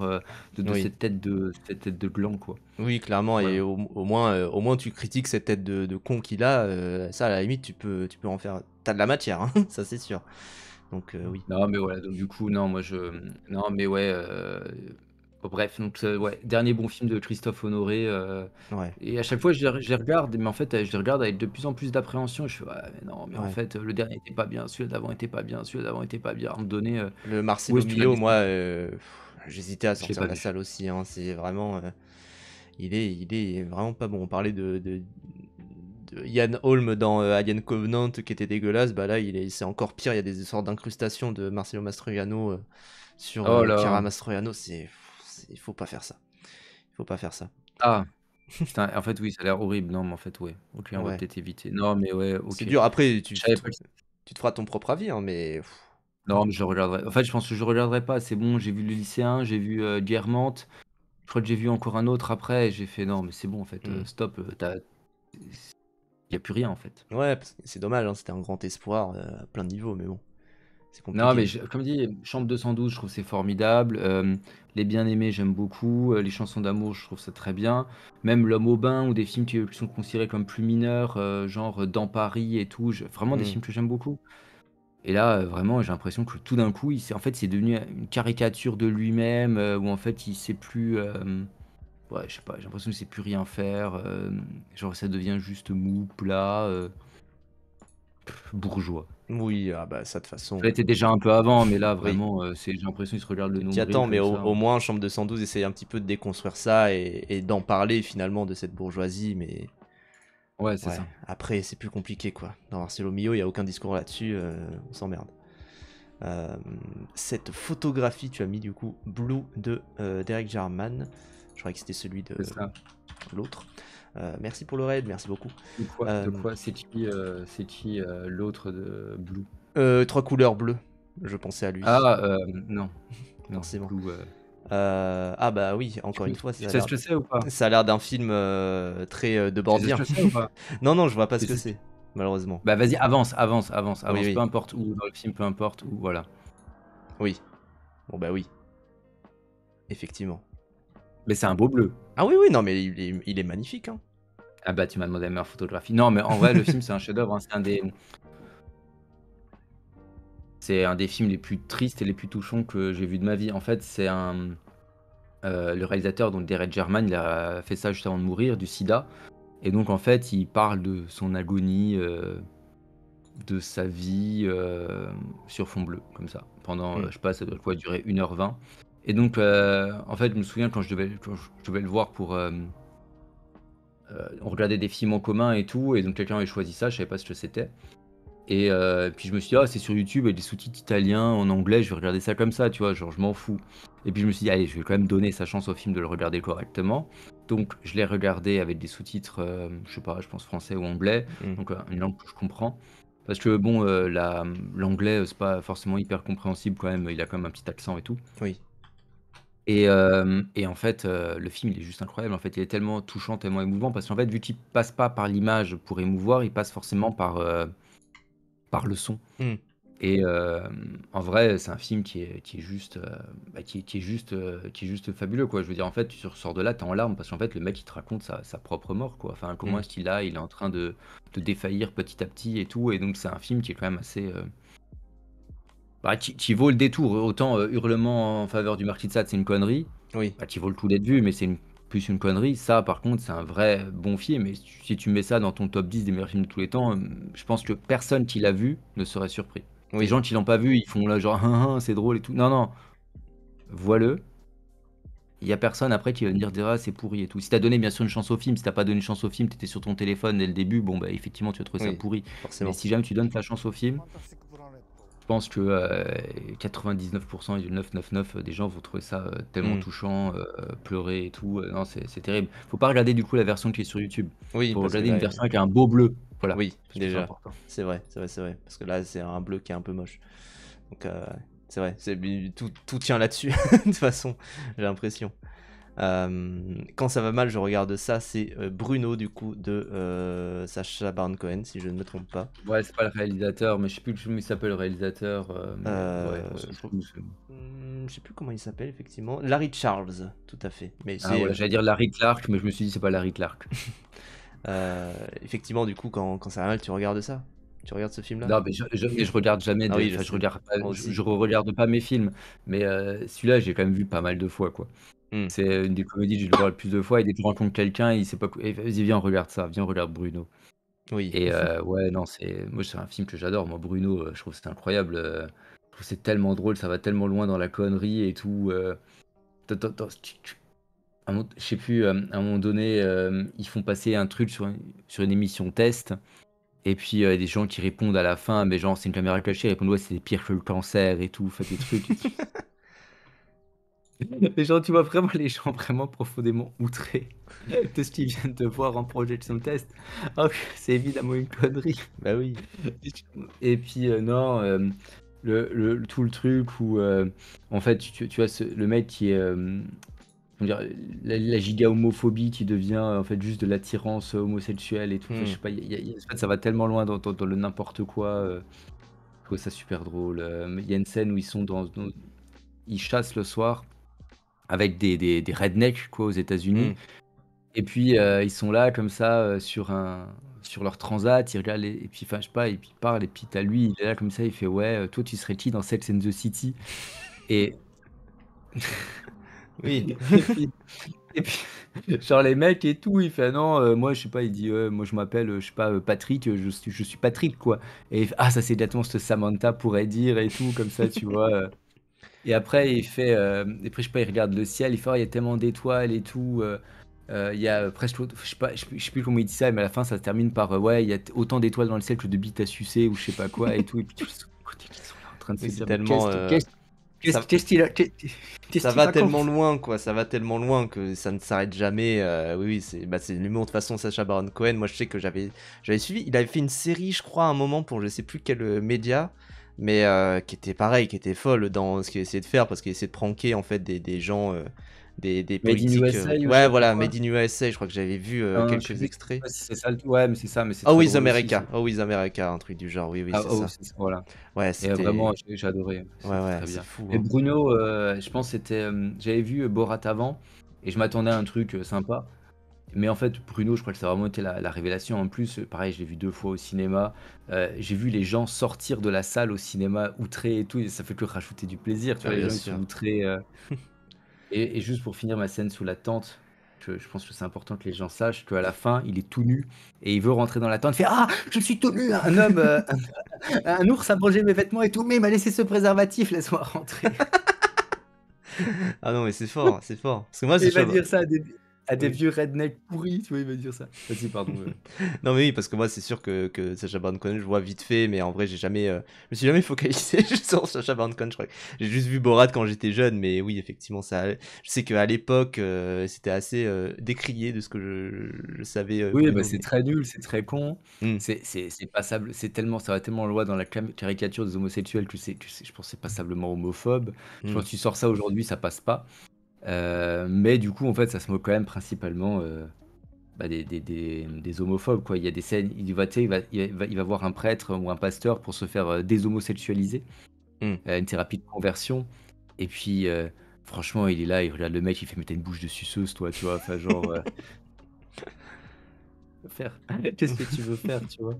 de Oui. cette tête de gland, quoi. Oui, clairement, et Voilà. au moins tu critiques cette tête de con qu'il a, ça à la limite tu peux en faire. T'as de la matière, hein, ça c'est sûr. Donc oui. Non, mais voilà, donc du coup, non, non, mais ouais, bref, donc ouais, dernier bon film de Christophe Honoré. Ouais, Et à chaque fois, je les regarde, mais en fait, je les regarde avec de plus en plus d'appréhension. Je fais, ouais, mais non, mais en ouais. fait, le dernier était pas bien, celui d'avant était pas bien, celui d'avant était pas bien. À un moment donné, Le où Marcelo est-ce que tu l'as Mio, vu moi, celui-là? j'hésitais à Je l'ai sortir pas de la vu. salle aussi, hein, c'est vraiment, il est vraiment pas bon. On parlait de Ian Holm dans Alien Covenant qui était dégueulasse, bah là c'est encore pire, il y a des sortes d'incrustations de Marcelo Mastroianno sur Oh Chiara là, Mastroianno, il faut pas faire ça. Il faut pas faire ça. ah, putain, en fait, oui, ça a l'air horrible. Non, mais en fait, ouais, ok, on va Ouais. peut-être éviter. Non, mais ouais, C'est ok. dur. Après, Je savais pas. tu te feras ton propre avis, hein, mais Non, mais je regarderai. En fait, je pense que je regarderai pas. C'est bon, j'ai vu le lycéen, j'ai vu Guermantes. Je crois que j'ai vu encore un autre après et j'ai fait non, mais c'est bon en fait, hmm. stop, y a plus rien en fait. Ouais, c'est dommage, hein, c'était un grand espoir à plein de niveaux, mais bon, c'est Non, mais compliqué. comme dit, Chambre 212, je trouve c'est formidable. Les Bien-Aimés, j'aime beaucoup. Les Chansons d'amour, je trouve ça très bien. Même L'Homme au bain ou des films qui sont considérés comme plus mineurs, genre Dans Paris et tout. Vraiment des Hmm. films que j'aime beaucoup. Et là, vraiment, j'ai l'impression que tout d'un coup, en fait, c'est devenu une caricature de lui-même, où en fait, il sait plus. Ouais, je sais pas, j'ai l'impression qu'il sait plus rien faire. Genre, ça devient juste mou, plat, bourgeois. Oui, ah bah ça de toute Ça façon, l'était déjà un peu avant, mais là, oui. vraiment, j'ai l'impression qu'il se regarde le Tu t'y nombril attends, mais comme ça. au moins Chambre 212 essaye un petit peu de déconstruire ça et d'en parler finalement de cette bourgeoisie, mais Ouais, c'est ouais, ça. après c'est plus compliqué quoi. Dans Marcelo Mio, il n'y a aucun discours là-dessus, on s'emmerde. Euh, cette photographie, tu as mis du coup Blue de Derek Jarman. Je croyais que c'était celui de C'est ça. l'autre. Merci pour le raid, merci beaucoup. De quoi c'est qui l'autre de Blue? 3 couleurs bleues, je pensais à lui, Ah, non, non, forcément. Blue. Ah bah oui, encore une fois, Tu sais ce que c'est ou pas? ça a l'air d'un film très de Tu sais ce bordien. que c'est ou pas? Non, non, je vois pas ce Tu que sais c'est, malheureusement. Bah vas-y, avance, avance, avance, Oui, avance. Peu oui, importe où dans le film, peu importe où, voilà. oui. Bon bah oui, effectivement. Mais c'est un beau bleu. Ah oui, oui, non, mais il est magnifique, hein. Ah bah tu m'as demandé la meilleure photographie. Non, mais en vrai, le film, c'est un chef-d'œuvre, hein. C'est un des films les plus tristes et les plus touchants que j'ai vu de ma vie. En fait, le réalisateur, donc Derek Jarman, il a fait ça juste avant de mourir du sida. Et donc, en fait, il parle de son agonie, de sa vie sur fond bleu, comme ça. Pendant, je sais pas, ça doit quoi, durer 1h20. Et donc, en fait, je me souviens quand je devais le voir pour. On regardait des films en commun et tout, et donc quelqu'un avait choisi ça, je savais pas ce que c'était. Et puis je me suis dit, ah, c'est sur YouTube avec des sous-titres italiens, en anglais, je vais regarder ça comme ça, tu vois, genre je m'en fous. Et puis je me suis dit, allez, je vais quand même donner sa chance au film de le regarder correctement. Donc je l'ai regardé avec des sous-titres, je sais pas, je pense français ou anglais, donc une langue que je comprends. Parce que bon, l'anglais, c'est pas forcément hyper compréhensible quand même, il a quand même un petit accent et tout. Oui. Et en fait, le film, il est juste incroyable. En fait, il est tellement touchant, tellement émouvant, parce qu'en fait, vu qu'il passe pas par l'image pour émouvoir, il passe forcément par le son. Et en vrai, c'est un film qui est juste, qui est juste fabuleux, quoi. Je veux dire, en fait, tu ressors de là, t'es en larmes, parce qu'en fait, le mec, il te raconte sa propre mort, quoi. Enfin, comment est-ce qu'il est en train de défaillir petit à petit et tout. Et donc, c'est un film qui est quand même assez. Qui vaut le détour. Autant Hurlement en faveur du Marquis de Sade, c'est une connerie. Oui. Qui vaut le coup d'être vu, mais c'est plus une connerie. Ça, par contre, c'est un vrai bon film. Et si tu mets ça dans ton top 10 des meilleurs films de tous les temps, je pense que personne qui l'a vu ne serait surpris. Les Oui. gens qui l'ont pas vu, ils font là genre hein, c'est drôle et tout. Non, non, vois-le. Il y a personne après qui va venir dire ah c'est pourri et tout. Si t'as donné bien sûr une chance au film, si t'as pas donné une chance au film, t'étais sur ton téléphone dès le début, bon bah effectivement tu vas trouver ça Oui, pourri. forcément. Mais si jamais tu donnes ta chance au film, je pense que 99% et du 999 des gens vont trouver ça tellement touchant, pleurer et tout. Non, c'est terrible. Faut pas regarder du coup la version qui est sur YouTube. Oui, Faut parce que regarder une là, version avec un beau bleu. Voilà. oui, C'est plus déjà. important. C'est vrai, c'est vrai, c'est vrai. Parce que là, c'est un bleu qui est un peu moche. Donc, c'est vrai, tout tient là-dessus, de toute façon, j'ai l'impression. Quand ça va mal, je regarde ça. C'est Bruno, du coup, de Sacha Baron Cohen, si je ne me trompe pas. Ouais, c'est pas le réalisateur, mais je sais plus comment il s'appelle le réalisateur. Mais ouais, on s'en fout. Je sais plus comment il s'appelle, effectivement. Larry Charles, tout à fait. Mais Ah c'est voilà, j'allais dire Larry Clark, mais je me suis dit c'est pas Larry Clark. effectivement, du coup, quand ça va mal, tu regardes ça. Tu regardes ce film-là. Non, mais je regarde jamais Ah oui, enfin, je sais. regarde pas, Moi je, aussi. je regarde pas mes films, mais celui-là, j'ai quand même vu pas mal de fois, quoi. Hmm. C'est une des comédies que j'ai dû voir le plus de fois. Et dès que tu rencontres quelqu'un, il sait pas quoi. Eh, vas-y, viens, on regarde ça. Viens, on regarde Bruno. Oui. Et ouais, non, moi, c'est un film que j'adore. Moi, Bruno, je trouve que c'est incroyable. Je trouve que c'est tellement drôle. Ça va tellement loin dans la connerie et tout. Je sais plus, à un moment donné, ils font passer un truc sur une émission test. Et puis, des gens qui répondent à la fin, mais genre, c'est une caméra cachée. Ils répondent, ouais, c'est pire que le cancer et tout. Faites des trucs. Les gens, tu vois vraiment les gens vraiment profondément outrés de ce qu'ils viennent de voir en projection test. Oh, c'est évidemment une connerie. Bah oui. Et puis, non, tout le truc où, en fait, tu as le mec qui est, comment dire, la giga homophobie qui devient en fait juste de l'attirance homosexuelle et tout. Enfin, je sais pas, en fait, ça va tellement loin dans le n'importe quoi. Je trouve ça super drôle. Il y a une scène où ils sont ils chassent le soir avec des rednecks quoi aux États-Unis. Et puis ils sont là comme ça sur leur transat, ils regardent et puis enfin je sais pas, et puis ils parlent et puis t'as lui, il est là comme ça, il fait ouais, toi tu serais qui dans Sex and the City? Et Oui. et puis genre les mecs et tout, il fait ah non, moi je sais pas, il dit moi je m'appelle je sais pas Patrick, je suis Patrick quoi. Et il fait, ah ça c'est exactement ce que Samantha pourrait dire et tout comme ça, tu vois. Et après il fait et après je sais pas, il regarde le ciel, il fait oh, il y a tellement d'étoiles et tout. Il y a presque, je sais pas, je sais plus comment il dit ça, mais à la fin ça se termine par ouais, il y a autant d'étoiles dans le ciel que de bites à sucer ou je sais pas quoi et tout. Et puis tu les sens à côté qui sont là en train de se Oui, c'est dire, mais tellement. Ça, qu'est-ce ça qu'il va tellement raconte? loin, quoi. Ça va tellement loin que ça ne s'arrête jamais. Oui, oui, c'est l'humour de toute façon, Sacha Baron Cohen. Moi, je sais que j'avais suivi. Il avait fait une série, je crois, à un moment pour je sais plus quel média, mais qui était pareil, qui était folle dans ce qu'il essayait de faire parce qu'il essayait de pranker en fait des gens des Made in politiques. USA ou je Ouais, sais pas voilà, quoi. Made in USA, je crois que j'avais vu Je sais quelques plus extraits. si c'est ça ouais, mais c'est ça, mais c'est très Always drôle aussi America, ça. Always America, un truc du genre, oui, oui, Ah c'est oh, ça. c'est ça, voilà. Ouais, Et vraiment, c'était. j'ai adoré, Ouais, c'était ouais, très c'est bien. fou, Et hein. Bruno, je pense c'était, j'avais vu Borat avant et je m'attendais à un truc sympa. Mais en fait, Bruno, je crois que ça a vraiment été la révélation. En plus, pareil, je l'ai vu 2 fois au cinéma. J'ai vu les gens sortir de la salle au cinéma outrés et tout, et ça fait que rajouter du plaisir, tu Ah, vois? Les bien gens, ils sont sûr. outrés, et juste pour finir ma scène sous la tente, je pense que c'est important que les gens sachent qu'à la fin, il est tout nu et il veut rentrer dans la tente, il fait: «Ah! Je suis tout nu!» Un homme, un ours a mangé mes vêtements et tout, mais il m'a laissé ce préservatif, laisse-moi rentrer. Ah non, mais c'est fort, c'est fort. Parce que moi, Et c'est il va sûr. dire ça à des Oui. vieux rednecks pourris, tu vois? Il va dire ça. Vas-y, pardon, Non, mais oui, parce que moi, c'est sûr que Sacha Baron Cohen, je vois vite fait, mais en vrai, je me suis jamais focalisé juste sur Sacha Baron Cohen, je crois. J'ai juste vu Borat quand j'étais jeune, mais oui, effectivement, ça. Je sais qu'à l'époque, c'était assez décrié de ce que je savais, Oui, bah, Bruno, c'est mais. très nul, c'est très con, Hmm. c'est passable, c'est tellement ça va tellement loin dans la caricature des homosexuels que c'est je pense que c'est passablement homophobe. Je Hmm. pense que tu sors ça aujourd'hui, ça passe pas. Mais du coup, en fait, ça se moque quand même principalement, bah, des homophobes, quoi. Il y a des scènes, il va, tu sais, il va voir un prêtre ou un pasteur pour se faire, déshomosexualiser, Hmm. une thérapie de conversion et puis, franchement, il est là, il regarde le mec, il fait: «Mais tu une bouche de suceuse toi», tu vois? Enfin genre, faire qu'est-ce que tu veux faire, tu vois?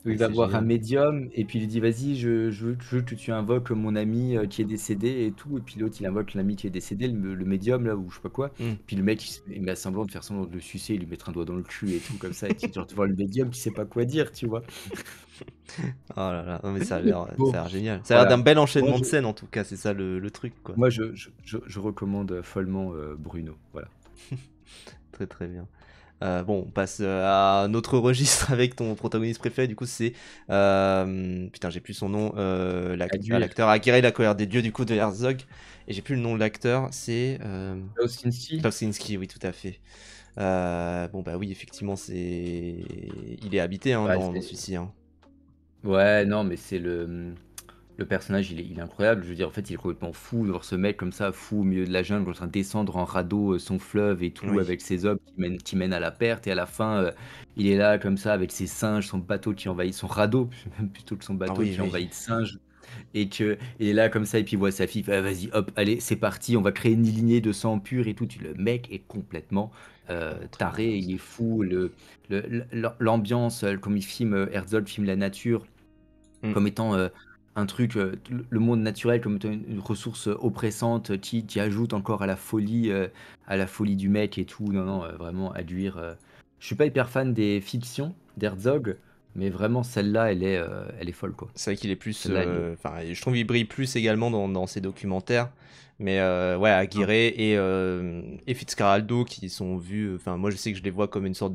Où Ah, il va c'est voir un génial. médium et puis il lui dit: «Vas-y, je veux que tu invoques mon ami, qui est décédé et tout» et puis l'autre, il invoque l'ami qui est décédé, le médium là ou je sais pas quoi. Hmm. Puis le mec, il met semblant de faire semblant de le sucer, il lui mettre un doigt dans le cul et tout comme ça et tu genre tu vois le médium qui sait pas quoi dire, tu vois? Oh là là, non, mais ça Bon, a l'air génial. Ça a l'air voilà. d'un bel Moi enchaînement je de scènes, en tout cas, c'est ça le truc, quoi. moi je recommande, follement, Bruno, voilà. Très très bien. Bon, on passe à un autre registre avec ton protagoniste préféré. Du coup, c'est. Putain, j'ai plus son nom. Aguirre, L'acteur Akira et la colère des dieux, du coup, de Herzog. Et j'ai plus le nom de l'acteur. C'est. Klaus Kinski. Klaus Kinski, oui, tout à fait. Bon, bah oui, effectivement, c'est. Il est habité hein, Ouais, dans c'est celui-ci. Hein. ouais, non, mais c'est le personnage, il est incroyable. Je veux dire, en fait, il est complètement fou de voir ce mec comme ça, fou au milieu de la jungle, en train de descendre en radeau son fleuve et tout, Oui. avec ses hommes qui mènent à la perte. Et à la fin, il est là comme ça, avec ses singes, son bateau qui envahit, son radeau, même plutôt que son Ah bateau oui, qui oui. envahit de singes. Et que il est là comme ça, et puis il voit sa fille, fait, ah, vas-y, hop, allez, c'est parti, on va créer une lignée de sang pur et tout. Le mec est complètement Très bien taré, il pensé. est fou. L'ambiance, comme il filme, Herzog filme la nature Hmm. comme étant, un truc, le monde naturel comme étant une ressource, oppressante, qui ajoute encore à la folie du mec et tout. Non, non, vraiment je suis pas hyper fan des fictions d'Herzog, mais vraiment celle-là, elle est folle, quoi. C'est vrai qu'il est plus. Celle-là, elle est Enfin, je trouve qu'il brille plus également dans ses documentaires. Mais ouais, ah, Aguirre et Fitzcarraldo qui sont vus. Enfin, moi je sais que je les vois comme une sorte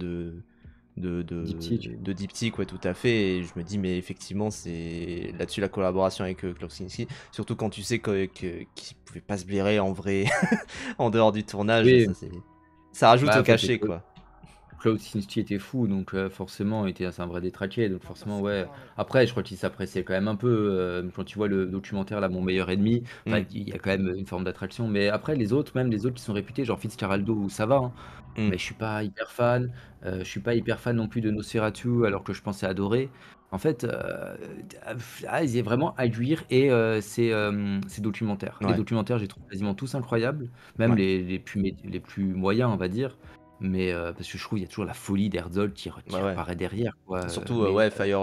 diptyque. de diptyque, ouais, tout à fait. Et je me dis, mais effectivement, c'est là-dessus la collaboration avec Klopsinski. Surtout quand tu sais qu'il pouvait pas se blairer en vrai en dehors du tournage. Oui, Ça rajoute bah, au en fait, cachet, quoi. Klaus Kinski était fou, donc forcément, c'est un vrai détraqué, donc forcément, ouais. Après, je crois qu'il s'appréciait quand même un peu, quand tu vois le documentaire, là, Mon meilleur ennemi, Hmm, enfin, il y a quand même une forme d'attraction. Mais après, même les autres qui sont réputés, genre Fitzcarraldo, ça va, hein. hmm. Mais je suis pas hyper fan. Je suis pas hyper fan non plus de Nosferatu, alors que je pensais adorer. En fait, ils est vraiment Aguirre et ses documentaires. Les Ouais, documentaires, je les trouve quasiment tous incroyables, même ouais. les plus moyens, on va dire. Mais parce que je trouve qu'il y a toujours la folie d'Herzog qui Bah ouais. reparaît derrière, quoi. Surtout, Mais ouais, Fire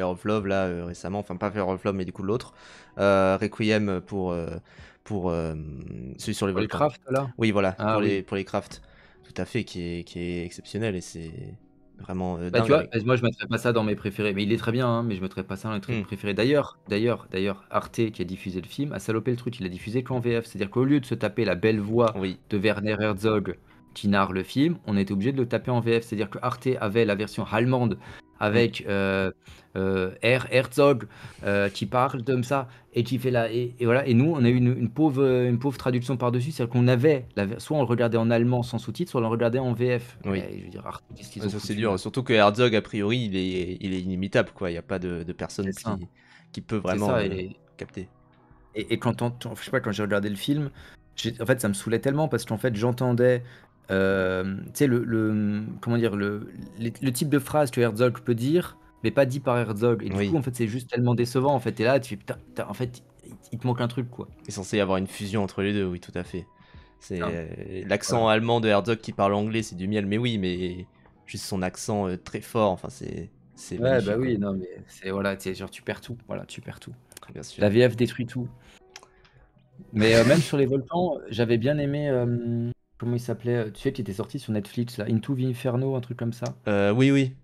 of Love, là, récemment. Enfin, pas Fire of Love, mais du coup, l'autre. Requiem pour celui sur les pour les volcans. crafts, là? Oui, voilà, Ah oui. pour les crafts. Tout à fait, qui est exceptionnel et c'est vraiment Bah, tu dingue vois, avec. moi je mettrais pas ça dans mes préférés. Mais il est très bien, hein, mais je mettrais pas ça dans les Hmm, préférés. D'ailleurs, Arte qui a diffusé le film a salopé le truc. Il a diffusé qu'en VF. C'est-à-dire qu'au lieu de se taper la belle voix oui. de Werner Herzog qui narre le film, on était obligé de le taper en VF. C'est-à-dire que Arte avait la version allemande Hmm. avec Herzog qui parle comme ça et qui fait la et voilà. Et nous, on a eu une pauvre traduction par-dessus. C'est-à-dire qu'on avait soit on le regardait en allemand sans sous-titres, soit on le regardait en VF. Oui. Mais je veux dire, Arte, qu'est-ce qu'ils Ouais, ont ça, c'est foutu dur. là? Surtout que Herzog, a priori, il est inimitable, quoi. Il n'y a pas de C'est personne ça. qui peut C'est vraiment ça et capter. et quand je sais pas, quand j'ai regardé le film, En fait, ça me saoulait tellement parce qu'en fait, j'entendais, tu sais, comment dire, le type de phrase que Herzog peut dire, mais pas dit par Herzog. Et du coup, Oui, en fait, c'est juste tellement décevant. En fait, t'es là, tu fais putain, putain, en fait, il te manque un truc, quoi. il est censé y avoir une fusion entre les deux, oui, tout à fait. C'est Putain, l'accent voilà. allemand de Herzog qui parle anglais, c'est du miel, mais oui, mais juste son accent très fort, enfin, c'est Ouais, bah magnifique, quoi. oui, non, mais c'est voilà, tu sais, genre tu perds tout. Voilà, tu perds tout. Bien sûr. La VF détruit tout. Mais même sur les volcans, j'avais bien aimé. Comment il s'appelait? Tu sais, qui était sorti sur Netflix, là, Into the Inferno, un truc comme ça. Oui, oui.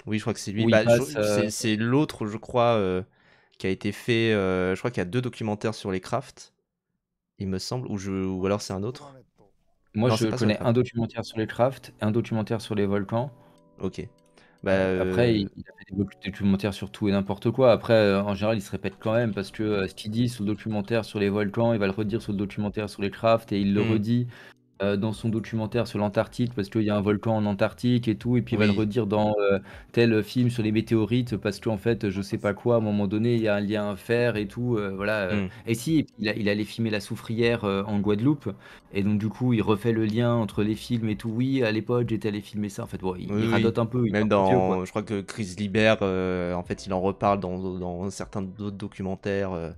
Oui, je crois que c'est lui. Où il Bah, passe. c'est l'autre, je crois, qui a été fait. Je crois qu'il y a 2 documentaires sur les crafts, il me semble, ou alors c'est un autre. Moi, Non, c'est je pas sur les connais un crafts. documentaire sur les crafts, un documentaire sur les volcans. Ok. Bah, Après, il a fait des documentaires sur tout et n'importe quoi. Après, en général, il se répète quand même parce que ce qu'il dit sur le documentaire sur les volcans, il va le redire sur le documentaire sur les crafts et il le hmm, redit dans son documentaire sur l'Antarctique parce qu'il y a un volcan en Antarctique et tout, et puis il va le oui. redire dans tel film sur les météorites parce qu'en fait, je sais pas quoi, à un moment donné, il y a un lien à faire et tout, voilà. Hmm. Et si, et puis il allait filmer la soufrière en Guadeloupe, et donc du coup, il refait le lien entre les films et tout. Oui, à l'époque, j'étais allé filmer ça. En fait, bon, il Oui, oui. radote un peu, il est un Même peu vieux, quoi. dans, je crois que Chris Libert, en fait, il en reparle dans certains d'autres documentaires.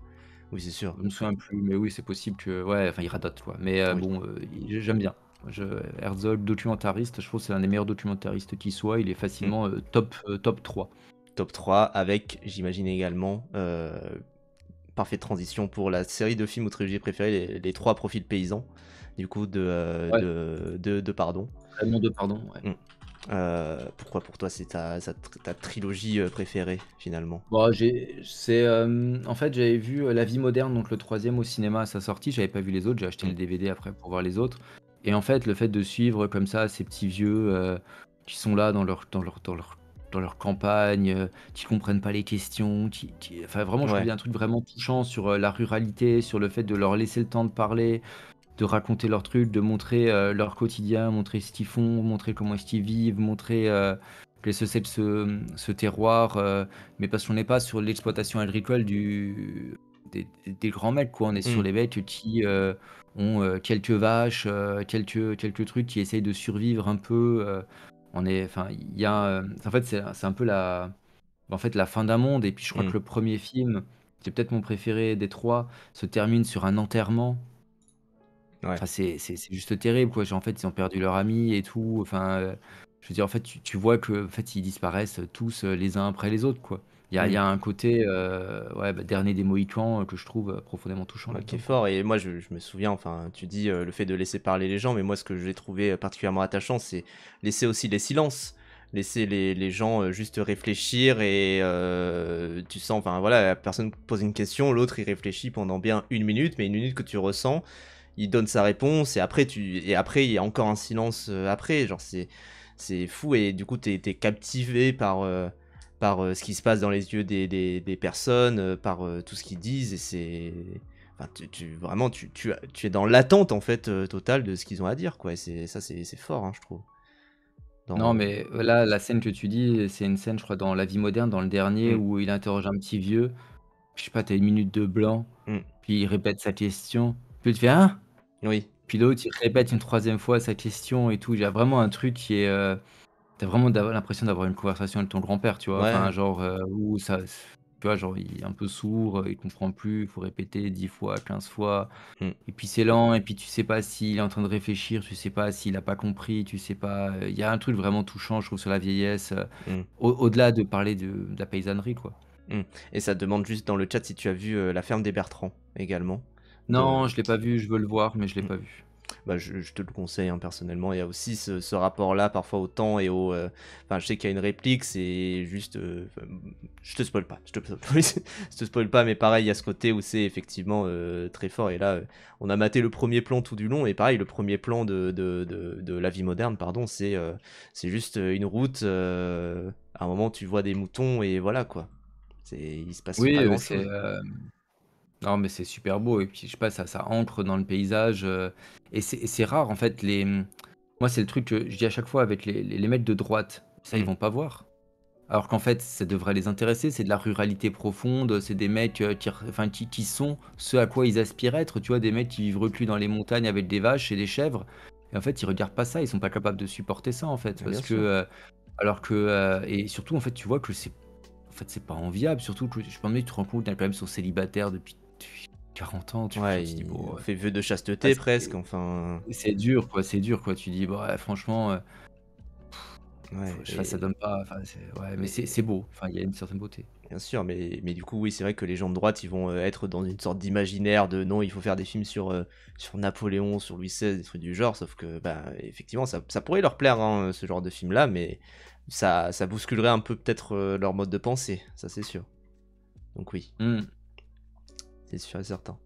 Oui, c'est sûr. Je me souviens plus, mais oui, c'est possible que, ouais, enfin, il radote, quoi. Mais Oui. bon, j'aime bien. Je, Herzog, documentariste, je trouve que c'est l'un des meilleurs documentaristes qui soit. Il est Hmm. facilement top 3. Top 3 avec, j'imagine également, parfaite transition pour la série de films ou trilogies préférées, les 3 profils paysans, du coup, Ouais, de Pardon. Raymond Pardon, ouais. Hmm. Pourquoi pour toi c'est ta trilogie préférée finalement? Bon, en fait, j'avais vu La vie moderne, donc le troisième au cinéma à sa sortie. J'avais pas vu les autres, j'ai acheté Hmm. le DVD après pour voir les autres. Et en fait, le fait de suivre comme ça ces petits vieux qui sont là dans leur campagne, qui comprennent pas les questions, enfin vraiment, je trouve qu'il Ouais. y a un truc vraiment touchant sur la ruralité, sur le fait de leur laisser le temps de parler, de raconter leurs trucs, de montrer leur quotidien, montrer ce qu'ils font, montrer comment est-ce qu'ils vivent, montrer qu'est-ce que c'est que ce terroir, mais parce qu'on n'est pas sur l'exploitation agricole des grands mecs, quoi. On est sur Hmm. les mecs qui ont quelques vaches, quelques trucs, qui essayent de survivre un peu. Enfin, il y a, en fait, c'est un peu la fin d'un monde. Et puis, je crois Hmm. que le premier film, qui est peut-être mon préféré des trois, se termine sur un enterrement. Ouais. Enfin, c'est juste terrible, quoi. Genre, en fait, ils ont perdu leur ami et tout. Enfin, je veux dire, en fait, tu vois que, en fait, ils disparaissent tous les uns après les autres, quoi. Il y Hmm. a un côté, ouais, bah, dernier des Mohicans que je trouve profondément touchant Ok, là-dedans, quoi. fort. Et moi, je me souviens, enfin, tu dis le fait de laisser parler les gens, mais moi, ce que j'ai trouvé particulièrement attachant, c'est laisser aussi les silences, laisser les gens juste réfléchir et tu sens, enfin voilà, la personne pose une question, l'autre il réfléchit pendant bien 1 minute, mais 1 minute que tu ressens, il donne sa réponse et après il y a encore un silence après, genre c'est fou et du coup t'es captivé par ce qui se passe dans les yeux des personnes, par tout ce qu'ils disent et c'est enfin, vraiment, tu es dans l'attente en fait totale de ce qu'ils ont à dire, quoi. Et c'est fort, hein, je trouve. Non, Dans... mais là, la scène que tu dis, c'est une scène, je crois, dans La vie moderne, dans le dernier, Mm, où il interroge un petit vieux. Je sais pas, t'as 1 minute de blanc, mm. puis il répète sa question. Puis tu fais, hein? Oui, Puis l'autre, il répète une troisième fois sa question et tout. Il y a vraiment un truc qui est. T'as vraiment l'impression d'avoir une conversation avec ton grand-père, tu vois. Enfin, ouais, genre, où ça. Tu vois, genre, il est un peu sourd, il comprend plus, il faut répéter 10 fois, 15 fois. mm, Et puis c'est lent, et puis tu sais pas s'il est en train de réfléchir, tu sais pas s'il a pas compris, tu sais pas. Il y a un truc vraiment touchant, je trouve, sur la vieillesse, mm, au-delà de parler de la paysannerie, quoi. mm. Et ça demande juste dans le chat si tu as vu La ferme des Bertrands également. De... Non, je l'ai pas vu, je veux le voir, mais je l'ai Mm. pas vu. Bah, je te le conseille hein, personnellement. Il y a aussi ce rapport-là parfois au temps et au. Enfin, je sais qu'il y a une réplique, c'est juste. Enfin, je te spoil pas. Je te spoil pas, mais pareil, il y a ce côté où c'est effectivement très fort. Et là, on a maté le premier plan tout du long. Et pareil, le premier plan de La vie moderne, pardon, c'est juste une route. À un moment, tu vois des moutons et voilà quoi. Il se passe Oui, pas c'est. grand-chose. Non, mais c'est super beau, et puis je sais pas, ça ancre dans le paysage. Et c'est rare, en fait. Moi, c'est le truc que je dis à chaque fois avec les mecs de droite. Ça, ils Hmm. vont pas voir. alors qu'en fait, ça devrait les intéresser. C'est de la ruralité profonde, c'est des mecs, qui sont ce à quoi ils aspirent être, tu vois? Des mecs qui vivent reclus dans les montagnes avec des vaches et des chèvres et en fait, ils regardent pas ça, ils sont pas capables de supporter ça, en fait, Bah, bien parce que, sûr. alors que, et surtout, en fait, tu vois que c'est pas enviable, surtout que je me demandais, tu te rends compte, il y en a quand même qui sont célibataires depuis 40 ans, tu Ouais, te dis: il «Bon, fait vœu de ah, chasteté presque, enfin, c'est dur, quoi, c'est dur, quoi». Tu dis: «Bah, ouais, franchement, ouais enfin, ça donne pas», enfin, ouais, mais c'est mais beau, enfin, il y a une certaine beauté. bien sûr, mais du coup, oui, c'est vrai que les gens de droite, ils vont être dans une sorte d'imaginaire de non, il faut faire des films sur Napoléon, sur Louis XVI, des trucs du genre, sauf que, bah, effectivement, ça pourrait leur plaire, hein, ce genre de film-là, mais ça bousculerait un peu peut-être leur mode de pensée, ça c'est sûr. Donc oui, Mmh. c'est sûr et certain.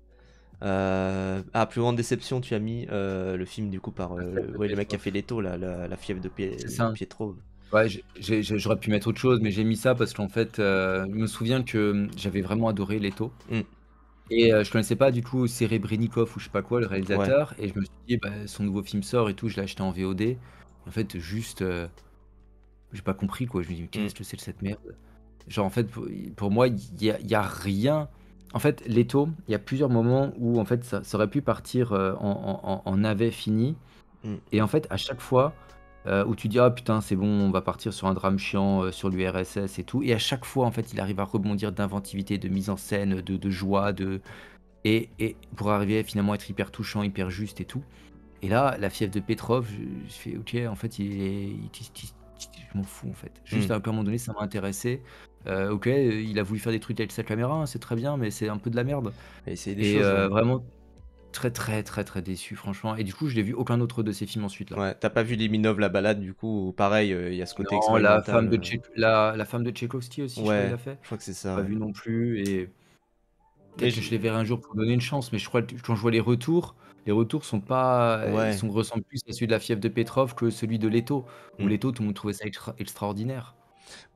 Plus grande déception, tu as mis le film du coup par La fête de ouais, le mec qui a Petrov. fait Leto, là, la fièvre de, C'est de ça. Pietrov. Ouais, j'aurais pu mettre autre chose, mais j'ai mis ça parce qu'en fait, je me souviens que, j'avais vraiment adoré Leto Hmm, et je connaissais pas du tout Serebrennikov ou je sais pas quoi, le ouais. réalisateur et je me suis dit: «Bah, son nouveau film sort et tout», je l'ai acheté en VOD. En fait, juste, j'ai pas compris quoi. Je me dis: «Mais Hmm, qu'est-ce que c'est que cette merde?» Genre en fait, pour moi, il y a rien. En fait, Leto, il y a plusieurs moments où en fait ça aurait pu partir, en navet fini hmm. et en fait, à chaque fois, où tu dis: «Ah putain, c'est bon, on va partir sur un drame chiant, sur l'URSS et tout» et à chaque fois, en fait, il arrive à rebondir d'inventivité, de mise en scène, de joie, et pour arriver à finalement être hyper touchant, hyper juste et tout et là, La fièvre de Petrov, je fais: «OK, en fait, il est il ti ti ti je m'en fous, en fait». Hmm. Juste à un moment donné, ça m'a intéressé. OK, il a voulu faire des trucs avec sa caméra, hein, c'est très bien, mais c'est un peu de la merde Et essayer des et choses, ouais. vraiment très, très, très, très déçu, franchement et du coup, je n'ai vu aucun autre de ses films ensuite, là. Ouais, t'as pas vu Liminov, la balade, du coup, où pareil, il y a ce côté Non, la expérimental. femme de Tchaïkovski aussi, je crois il Ouais, l'a fait. je crois que c'est J'ai ça, pas ouais. vu non plus et Mais peut-être que je les verrai un jour pour donner une chance, mais je crois que quand je vois les retours sont pas, ouais. ressemblent plus à celui de La fièvre de Petrov que celui de Leto, où Hmm. Leto, tout le monde trouvait ça extraordinaire.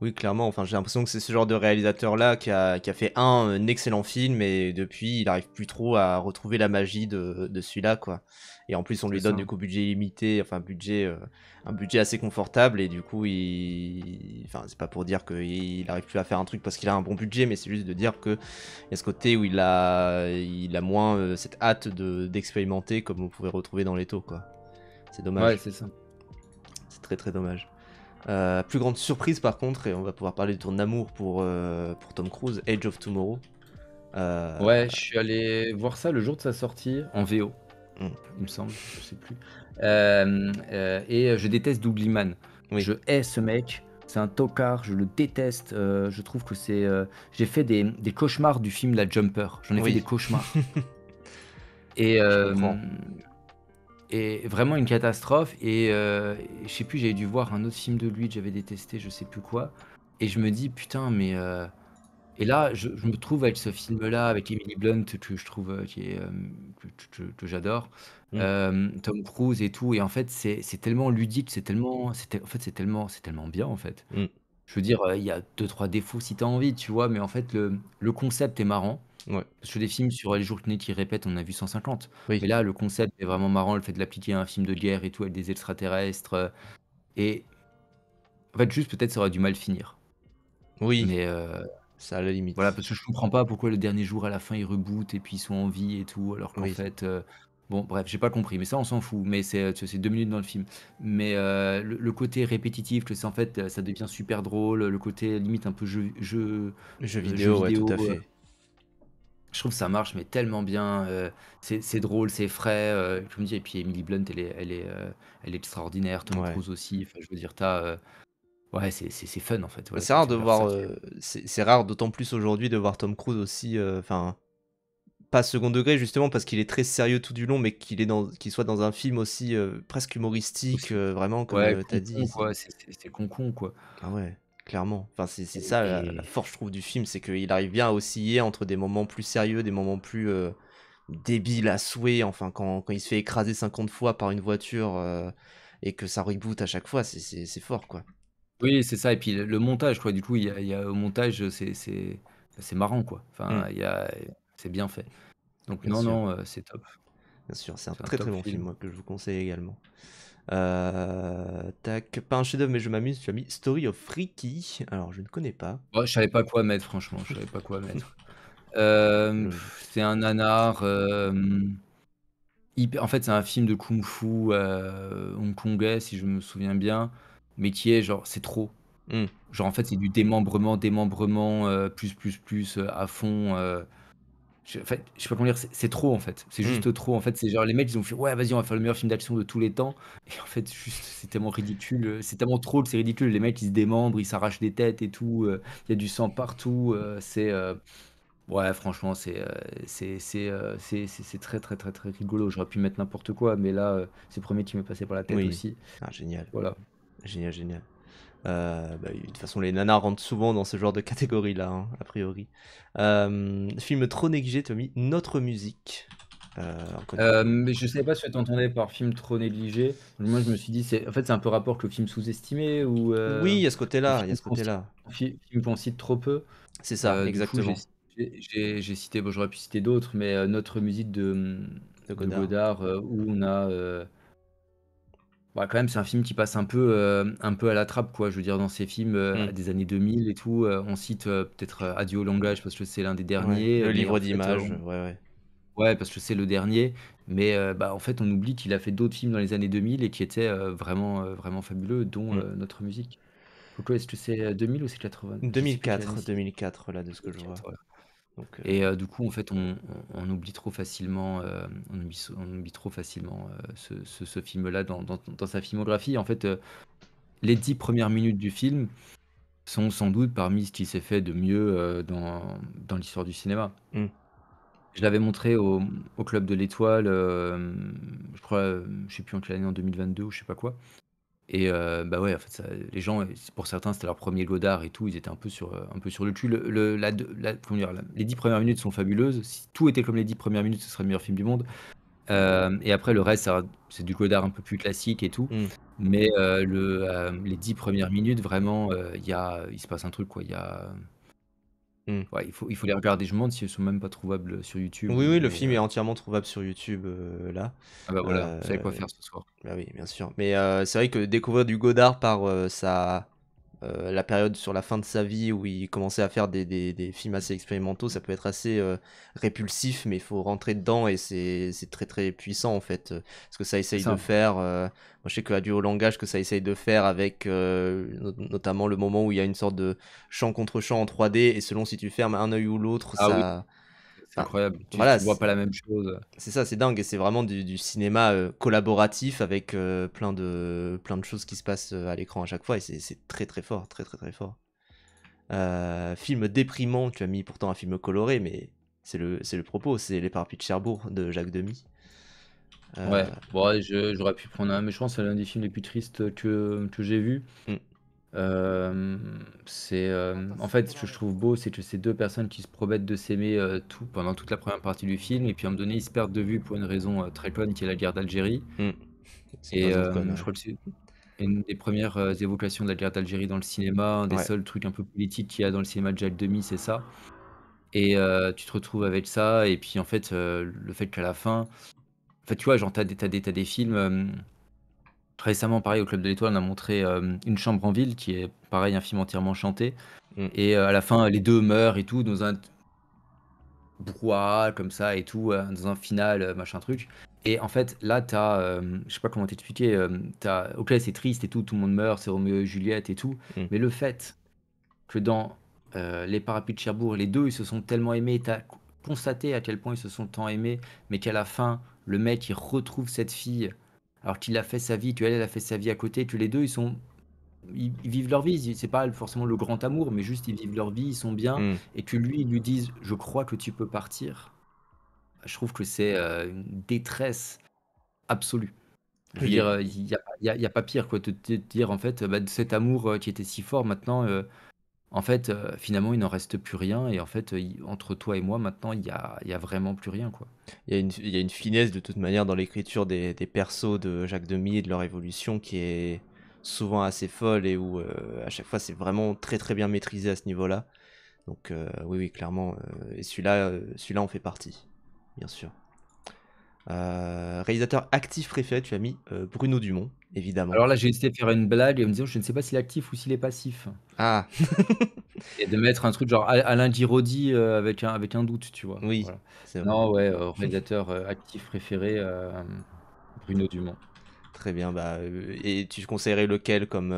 Oui, clairement. Enfin, j'ai l'impression que c'est ce genre de réalisateur-là qui a fait un excellent film et depuis, il arrive plus trop à retrouver la magie de celui-là, quoi. Et en plus, on C'est lui donne ça. du coup budget illimité, enfin un budget assez confortable et du coup, enfin, c'est pas pour dire qu'il arrive plus à faire un truc parce qu'il a un bon budget, mais c'est juste de dire que il y a ce côté où il a moins cette hâte d'expérimenter comme on pouvait retrouver dans les taux, quoi. C'est Ouais, dommage. c'est ça. C'est très très dommage. Plus grande surprise par contre, et on va pouvoir parler de ton amour pour Tom Cruise, Age of Tomorrow. Euh, Ouais, je suis allé voir ça le jour de sa sortie en VO, hmm, il me semble, je sais plus. Et je déteste Doug Liman. oui. Je hais ce mec, c'est un tocard, je le déteste, je trouve que j'ai fait des cauchemars du film La Jumper. J'en ai fait des Oui. cauchemars et Je comprends. vraiment une catastrophe et je sais plus, j'avais dû voir un autre film de lui que j'avais détesté, je sais plus quoi et je me dis: «Putain mais» et là, je me trouve avec ce film-là, avec Emily Blunt que je trouve, qui est, que j'adore, Hmm, Tom Cruise et tout et en fait, c'est tellement ludique, en fait, c'est tellement bien, en fait. hmm, Je veux dire, il y a deux trois défauts si tu as envie, tu vois? Mais en fait, le concept est marrant. ouais. Parce que des films sur les journées qui répètent, on en a vu 150. Mais Oui. là, le concept est vraiment marrant, le fait de l'appliquer à un film de guerre et tout, avec des extraterrestres, et en fait, juste peut-être ça aurait du mal finir. Oui. Mais Ça à la voilà, limite. parce que je comprends pas pourquoi le dernier jour, à la fin, ils rebootent et puis ils sont en vie et tout, alors qu'en Oui. fait, bon bref, j'ai pas compris, mais ça, on s'en fout, mais c'est 2 minutes dans le film. Mais le côté répétitif, que c'est en fait, ça devient super drôle, le côté limite un peu Jeux jeu vidéo, ouais, tout vidéo, à fait. je trouve que ça marche, mais tellement bien, c'est drôle, c'est frais, je me dis et puis Emily Blunt, elle est extraordinaire, Tom Ouais. Cruise aussi, enfin je veux dire, ouais, c'est fun en fait, Bah, voilà, c'est rare c'est de leur ça voir, qui est c'est rare d'autant plus aujourd'hui de voir Tom Cruise aussi, enfin, pas second degré justement parce qu'il est très sérieux tout du long, mais qu'il soit dans un film aussi presque humoristique, aussi vraiment comme ouais, t'as dit. con quoi, c'est con quoi. Ah ouais, clairement. Enfin, c'est Et ça la et force, je trouve, du film, c'est qu'il arrive bien à osciller entre des moments plus sérieux, des moments plus débiles à souhait. Enfin, quand il se fait écraser 50 fois par une voiture et que ça reboot à chaque fois, c'est fort, quoi. oui, c'est ça et puis le montage quoi, du coup, il y a au montage, c'est marrant quoi. Hmm, Enfin, c'est bien fait. Donc bien non, sûr, non, c'est top. bien sûr. C'est un C'est un très très top bon film, film. moi, que je vous conseille également. Tac, pas un chef-d'œuvre, mais je m'amuse. Tu as mis Story of Freaky. Alors, je ne connais pas. Ouais, je savais pas quoi mettre, franchement, je savais pas quoi mettre. Je- C'est un nanar, en fait, c'est un film de kung-fu hongkongais, si je me souviens bien, mais qui est genre, c'est trop. Hmm. Genre, en fait, c'est du démembrement, démembrement, à fond. En fait, je sais pas comment dire, c'est trop en fait. C'est Hmm. juste trop. En fait, c'est genre les mecs, ils ont fait ouais, vas-y, on va faire le meilleur film d'action de tous les temps. Et en fait, juste, c'est tellement ridicule. C'est tellement trop que c'est ridicule. Les mecs, ils se démembrent, ils s'arrachent des têtes et tout. Il y a du sang partout. Ouais, franchement, c'est très, très, très, très rigolo. J'aurais pu mettre n'importe quoi, mais là, c'est le premier qui m'est passé par la tête Oui. aussi. Ah, génial. Voilà. Génial, génial. Bah, de toute façon, les nanas rentrent souvent dans ce genre de catégorie-là, hein, a priori. Film trop négligé, tu as mis Notre musique. Encore une fois. Mais je savais pas ce que tu entendais par film trop négligé. Moi, je me suis dit, en fait, c'est un peu rapport que le film sous-estimé ou Oui, il y a ce un côté-là, il y a film ce côté-là. qu'on cite trop peu. C'est ça, Du coup, exactement. j'ai cité, bon, j'aurais pu citer d'autres, mais notre musique De de Godard. Godard, où on a. Bah, quand même, c'est un film qui passe un peu à la trappe, quoi. Je veux dire, dans ces films Hmm. des années 2000 et tout, on cite peut-être Adieu au langage parce que c'est l'un des Ouais. derniers, Le mais en livre fait, d'images, ouais, ouais. ouais, parce que c'est le dernier, mais bah, en fait, on oublie qu'il a fait d'autres films dans les années 2000 et qui étaient vraiment fabuleux, dont Hmm. notre musique. Pourquoi est-ce que c'est 2000 ou c'est 80? Je sais plus quelle année 2004, c'est. 2004, là, de ce que je 2004, vois. voilà. Donc, Et du coup, en fait, on oublie trop facilement, on oublie trop facilement ce film-là dans sa filmographie. En fait, les 10 premières minutes du film sont sans doute parmi ce qui s'est fait de mieux dans l'histoire du cinéma. hmm. Je l'avais montré au Club de l'Étoile, je crois, je sais plus en quelle année, en 2022 ou je sais pas quoi. Et bah ouais, en fait, les gens, pour certains, c'était leur premier Godard et tout, ils étaient un peu sur le cul. Comment dire, les 10 premières minutes sont fabuleuses. Si tout était comme les 10 premières minutes, ce serait le meilleur film du monde. Et après, le reste, c'est du Godard un peu plus classique et tout. Hmm. Mais les 10 premières minutes, vraiment, il se passe un truc, quoi. Hmm. Ouais, il faut les regarder. Je me demande si elles sont même pas trouvables sur YouTube. Oui, oui, le Mais film est entièrement trouvable sur YouTube, là. ah bah voilà, vous savez Euh, quoi faire ce soir. Bah oui, bien sûr. Mais c'est vrai que découvrir du Godard par la période sur la fin de sa vie où il commençait à faire des films assez expérimentaux, ça peut être assez répulsif, mais il faut rentrer dedans et c'est très très puissant en fait. Ce que ça C'est essaye de ça. faire. Moi je sais que Adieu au langage, que ça essaye de faire avec notamment le moment où il y a une sorte de champ contre champ en 3D et selon si tu fermes un œil ou l'autre, Ah oui, ça. c'est Enfin, incroyable. voilà, Tu vois pas la même chose. c'est ça, c'est dingue et c'est vraiment du cinéma collaboratif avec plein de choses qui se passent à l'écran à chaque fois et c'est très très fort, très très très fort. Film déprimant, tu as mis pourtant un film coloré, mais c'est le propos, c'est Les Parapluies de Cherbourg de Jacques Demy. Euh, Ouais, bon, ouais, j'aurais pu prendre un, mais je pense que c'est l'un des films les plus tristes que j'ai vu. hmm, En fait, ce que je trouve beau, c'est que ces deux personnes qui se promettent de s'aimer pendant toute la première partie du film, et puis à un moment donné, ils se perdent de vue pour une raison très conne qui est la guerre d'Algérie. hmm. C'est une Et raison conne, je ouais. crois que c'est une des premières évocations de la guerre d'Algérie dans le cinéma, un des Ouais. seuls trucs un peu politiques qu'il y a dans le cinéma de Jacques Demy, c'est ça. Et tu te retrouves avec ça, et puis en fait, le fait qu'à la fin, en fait, tu vois, genre, t'as des films. Récemment, pareil, au Club de l'Étoile, on a montré Une chambre en ville, qui est pareil, un film entièrement chanté. Hmm. Et à la fin, les deux meurent et tout, dans un brouhaha comme ça et tout, dans un final, machin truc. Et en fait, là, je sais pas comment t'expliquer, ok, c'est triste et tout le monde meurt, c'est Roméo et Juliette et tout. Hmm. Mais le fait que dans Les Parapluies de Cherbourg, les deux, ils se sont tellement aimés, t'as constaté à quel point ils se sont tant aimés, mais qu'à la fin, le mec, il retrouve cette fille, alors qu'il a fait sa vie, qu'elle, elle a fait sa vie à côté, que les deux, ils vivent leur vie, c'est pas forcément le grand amour, mais juste ils vivent leur vie, ils sont bien, Hmm. et que lui, ils lui disent, je crois que tu peux partir. Je trouve que c'est une détresse absolue. Je veux Oui, dire, il y a pas pire, quoi, de te dire, en fait, bah, de cet amour qui était si fort, maintenant, en fait, finalement, il n'en reste plus rien, et en fait, entre toi et moi, maintenant, il y a vraiment plus rien, quoi. il y a une finesse de toute manière dans l'écriture des persos de Jacques Demy et de leur évolution qui est souvent assez folle et où à chaque fois c'est vraiment très très bien maîtrisé à ce niveau-là. Donc oui, oui, clairement. Et celui-là en fait partie, bien sûr. Réalisateur actif préféré, tu as mis Bruno Dumont, évidemment. Alors là, j'ai essayé de faire une blague en me disant: «Je ne sais pas s'il est actif ou s'il est passif» Ah, et de mettre un truc genre Alain Giraudy, avec un doute, tu vois? oui, Voilà. c'est vrai. Non, ouais, réalisateur, actif préféré, Bruno Dumont. Très bien. Bah, et tu conseillerais lequel comme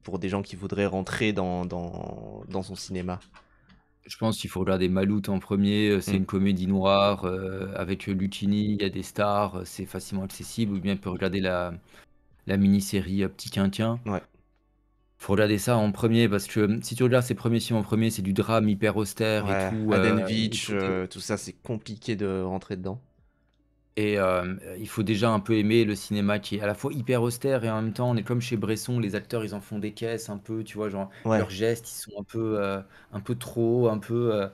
pour des gens qui voudraient rentrer dans son cinéma? Je pense qu'il faut regarder Maloute en premier. C'est Hmm, une comédie noire, avec Lucchini, il y a des stars, c'est facilement accessible ou bien on peut regarder la mini-série, Petit Quinquin. ouais. Faut regarder ça en premier parce que, si tu regardes ces premiers films en premier, c'est du drame hyper austère et Ouais, tout, et Adenvitch, tout est tout ça, c'est compliqué de rentrer dedans. et il faut déjà un peu aimer le cinéma qui est à la fois hyper austère et en même temps, on est comme chez Bresson, les acteurs, ils en font des caisses un peu, tu vois? Genre, Ouais, leurs gestes, ils sont un peu trop, un peu,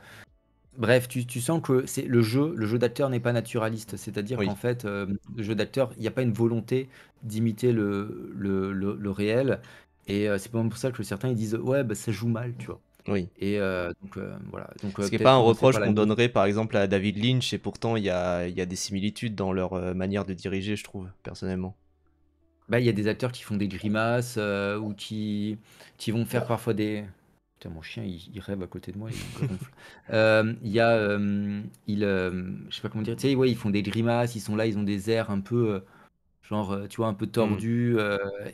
bref, tu sens que c'est le jeu d'acteur n'est pas naturaliste. C'est-à-dire qu'en oui, fait, le jeu d'acteur, il y a pas une volonté d'imiter le réel et c'est pas pour ça que certains ils disent: «Ouais, bah, ça joue mal», tu vois? oui. Et donc voilà, donc Ce qui est pas peut-être un commencer reproche par la qu'on musique. donnerait par exemple à David Lynch, et pourtant il y a des similitudes dans leur manière de diriger, je trouve, personnellement. Bah, il y a des acteurs qui font des grimaces, ou qui vont faire parfois des putain, mon chien, il rêve à côté de moi, il ronfle. Il y a, je sais pas comment dire, tu sais, ouais, ils font des grimaces, ils sont là, ils ont des airs un peu, genre, tu vois, un peu Hmm, tordu,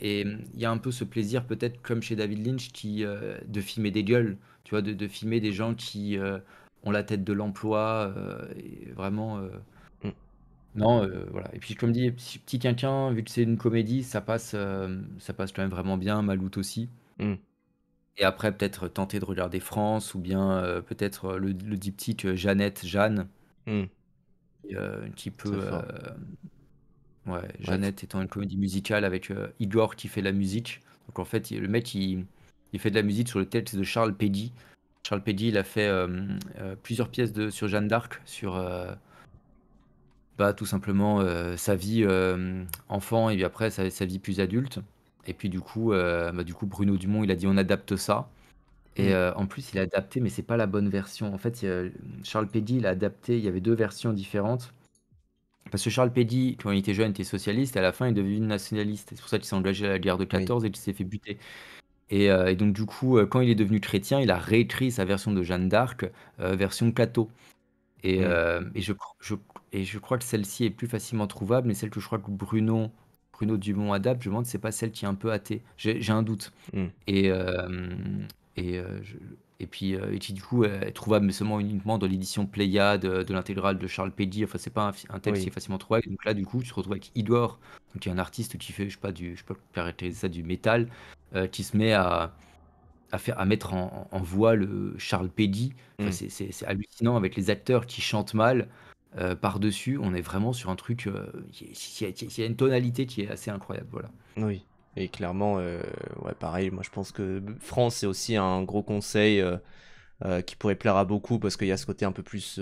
et il y a un peu ce plaisir peut-être comme chez David Lynch de filmer des gueules, tu vois? De filmer des gens qui, ont la tête de l'emploi, et vraiment, hmm, non, voilà et puis comme dit, Petit Quinquin, vu que c'est une comédie, ça passe quand même vraiment bien, Maloute aussi hmm, et après peut-être tenter de regarder France ou bien, peut-être, le diptyque, Jeannette, Jeanne hmm. qui Très peut, fort. ouais, Ouais, Jeannette étant une comédie musicale avec, Igor qui fait la musique. Donc en fait, le mec il fait de la musique sur le texte de Charles Péguy. Charles Péguy, il a fait, plusieurs pièces sur Jeanne d'Arc, sur, bah, tout simplement, sa vie, enfant et puis après sa vie plus adulte et puis du coup Bruno Dumont, il a dit: «On adapte ça» et hmm, en plus il a adapté mais c'est pas la bonne version. En fait, Charles Péguy, il a adapté, il y avait 2 versions différentes. Parce que Charles Péguy, quand il était jeune, était socialiste et à la fin, il est devenu nationaliste. C'est pour ça qu'il s'est engagé à la guerre de oui. 14 et qu'il s'est fait buter. Et donc du coup, quand il est devenu chrétien, il a réécrit sa version de Jeanne d'Arc, version catho. Et, Hmm, je crois que celle-ci est plus facilement trouvable, mais celle que je crois que Bruno Dumont adapte, je me demande si c'est pas celle qui est un peu athée. J'ai un doute. hmm. Et, et, et puis du coup, elle est trouvable, mais seulement uniquement dans l'édition Pléiade de l'intégrale de Charles Péguy. Enfin, c'est pas un texte qui est Oui. facilement trouvable. Donc là, du coup, tu te retrouves avec Igor, donc qui est un artiste qui fait, je sais pas caractériser ça, du métal, qui se met à mettre en voix le Charles Péguy. Enfin, Hmm, c'est hallucinant avec les acteurs qui chantent mal par-dessus. On est vraiment sur un truc, qui a une tonalité qui est assez incroyable. Voilà. oui. Et clairement, ouais, pareil, moi je pense que France, c'est aussi un gros conseil qui pourrait plaire à beaucoup parce qu'il y a ce côté un peu plus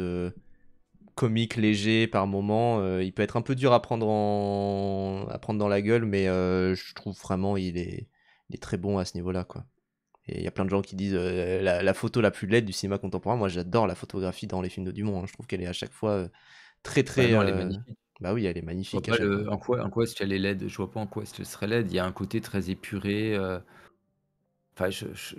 comique, léger par moment. Il peut être un peu dur à prendre dans la gueule, mais je trouve vraiment il est très bon à ce niveau-là, quoi. Et il y a plein de gens qui disent la photo la plus laide du cinéma contemporain. Moi, j'adore la photographie dans les films de Dumont, hein. Je trouve qu'elle est à chaque fois très Bah très. non, elle est magnifique. Bah oui, elle est Je vois magnifique à pas chaque fois. le en quoi est-ce qu'elle est laide? Je vois pas en quoi est-ce qu'elle serait laide. Il y a un côté très épuré, enfin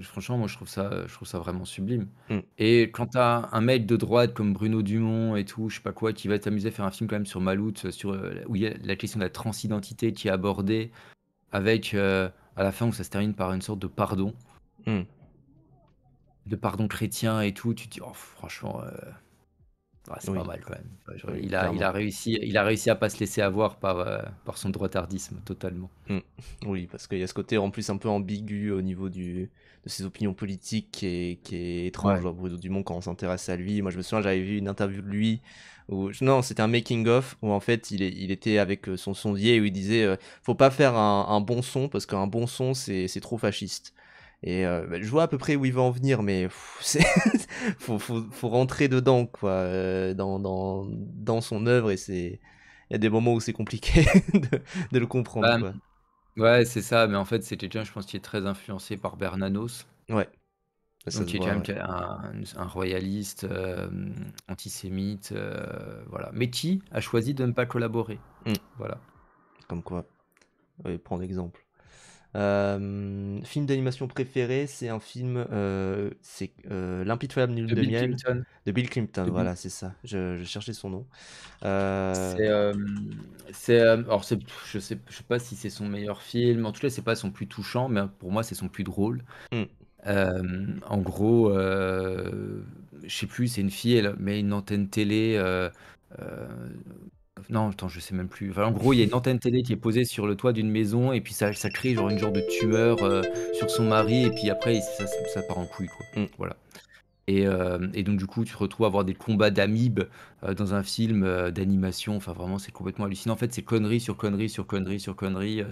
franchement moi je trouve ça vraiment sublime Mm, et quand tu as un mec de droite comme Bruno Dumont et tout, je sais pas quoi, qui va t'amuser à faire un film quand même sur Maloute, sur, où il y a la question de la transidentité qui est abordée avec, à la fin où ça se termine par une sorte mm. de pardon chrétien et tout, tu te dis: «Oh franchement, c'est pas Oui, mal quand même». Enfin, genre oui, il a clairement. réussi à pas se laisser avoir par son droitardisme totalement. Mm. Oui, parce qu'il y a ce côté en plus un peu ambigu au niveau de ses opinions politiques qui est étrange, Ouais. genre Bruno Dumont quand on s'intéresse à lui. Moi je me souviens, j'avais vu une interview de lui, où, non, c'était un making-of, où en fait il était avec son sondier, où il disait faut pas faire un bon son, parce qu'un bon son c'est trop fasciste. Et bah, je vois à peu près où il va en venir, mais faut rentrer dedans, quoi, dans son œuvre, et il y a des moments où c'est compliqué de le comprendre, Bah, quoi. ouais, c'est ça, mais en fait, c'est quelqu'un, je pense, qui est très influencé par Bernanos. Ouais. Ça Donc se qui est quand voit, même ouais. un royaliste, antisémite, voilà. Mais qui a choisi de ne pas collaborer. Mm. Voilà. Comme quoi, ouais, prendre exemple. Film d'animation préféré, c'est un film, c'est L'impitoyable Lune De de Bill miel Clinton. de Bill Clinton, De Bill voilà, c'est ça. Je cherchais son nom. Euh, C'est, alors je sais pas si c'est son meilleur film, en tout cas, c'est pas son plus touchant, mais pour moi, c'est son plus drôle. hmm, En gros, je sais plus, c'est une fille, elle met une antenne télé, heu, non, attends, je sais même plus. Enfin, en gros, il y a une antenne télé qui est posée sur le toit d'une maison et puis ça crée genre une genre de tumeur, sur son mari et puis après ça part en couille, quoi. hmm. Voilà. Et donc du coup, tu te retrouves à avoir des combats d'amibes, dans un film, d'animation. Enfin, vraiment, c'est complètement hallucinant. En fait, c'est connerie sur connerie sur connerie sur connerie,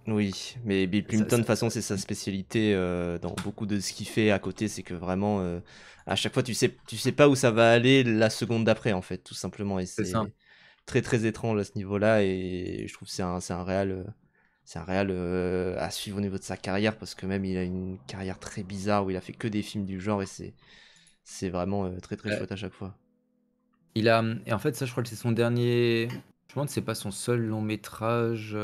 Oui, mais Bill ça Clinton, de ça toute façon, c'est sa spécialité dans beaucoup de ce qu'il fait à côté, c'est que vraiment, à chaque fois, tu sais pas où ça va aller la seconde d'après, en fait, tout simplement. Et c'est ça. c'est très très étrange à ce niveau-là. Et je trouve que c'est un réal à suivre au niveau de sa carrière, parce que même il a une carrière très bizarre où il a fait que des films du genre, et c'est vraiment très très Heu, chouette à chaque fois. et en fait, ça, je crois que c'est son dernier. Je me demande si c'est pas son seul long métrage,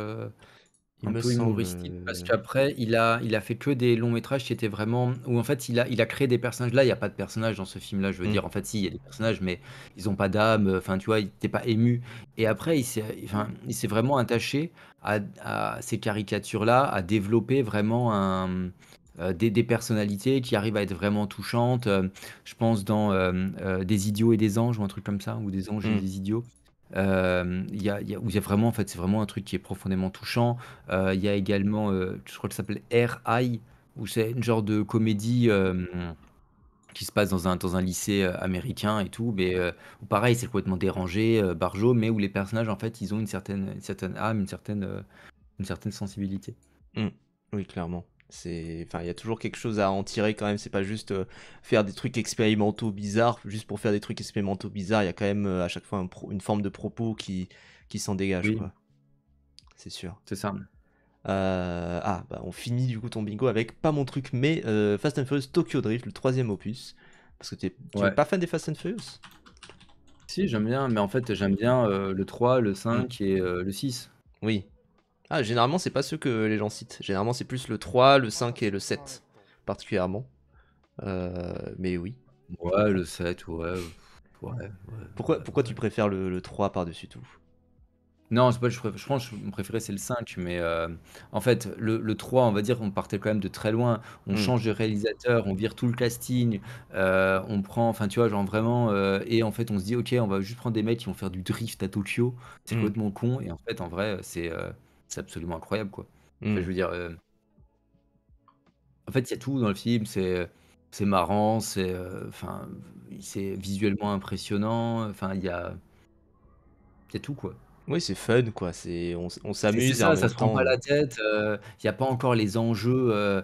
Il un me peu semble. humoristique, parce qu'après il a fait que des longs métrages qui étaient vraiment où en fait il a créé des personnages. Là, il y a pas de personnages dans ce film-là, je veux Hmm, dire. En fait, si, il y a des personnages, mais ils ont pas d'âme, enfin, tu vois? Tu pas ému et après il s'est vraiment attaché à ces caricatures-là, à développer vraiment des personnalités qui arrivent à être vraiment touchantes, je pense dans, Des idiots et des anges ou un truc comme ça, ou Des anges et hmm, des idiots. Où il y a vraiment en fait, c'est vraiment un truc qui est profondément touchant. Il y a également, je crois que ça s'appelle Air Eye, où c'est une genre de comédie, qui se passe dans un lycée, américain et tout, mais où pareil, c'est complètement dérangé, barjo, mais où les personnages en fait, ils ont une certaine âme, une certaine sensibilité. hmm. Oui, clairement. Enfin, il y a toujours quelque chose à en tirer quand même. C'est pas juste faire des trucs expérimentaux bizarres, juste pour faire des trucs expérimentaux bizarres. Il y a quand même à chaque fois une forme de propos qui s'en dégage, Oui, quoi. C'est sûr. c'est ça. Bah, on finit du coup ton bingo avec pas mon truc, mais Fast and Furious Tokyo Drift, le troisième opus. Parce que tu es Ouais. pas fan des Fast and Furious? Si, j'aime bien, mais en fait, j'aime bien, le 3, le Hmm, 5 et le 6. oui. Ah, généralement, c'est pas ceux que les gens citent. Généralement, c'est plus le 3, le 5 et le 7, particulièrement. Mais oui, je Ouais, comprends. le 7, ouais, ouais, ouais, Pourquoi ouais. tu préfères le 3 par-dessus tout? Non, c'est pas je pense que mon préféré, c'est le 5, mais en fait, le 3, on va dire, on partait quand même de très loin. On Hmm, change de réalisateur, on vire tout le casting, on prend enfin, tu vois, genre vraiment, et en fait, on se dit: «OK, on va juste prendre des mecs qui vont faire du drift à Tokyo». C'est hmm, complètement con et en fait, en vrai, c'est absolument incroyable, quoi. Enfin, hmm. je veux dire, en fait, il y a tout dans le film, c'est marrant, enfin, c'est visuellement impressionnant, enfin, il y a tout, quoi. Oui, c'est fun, quoi. On C'est s'amuse et en ça, ça même se prend temps. pas la tête, il y a pas encore les enjeux,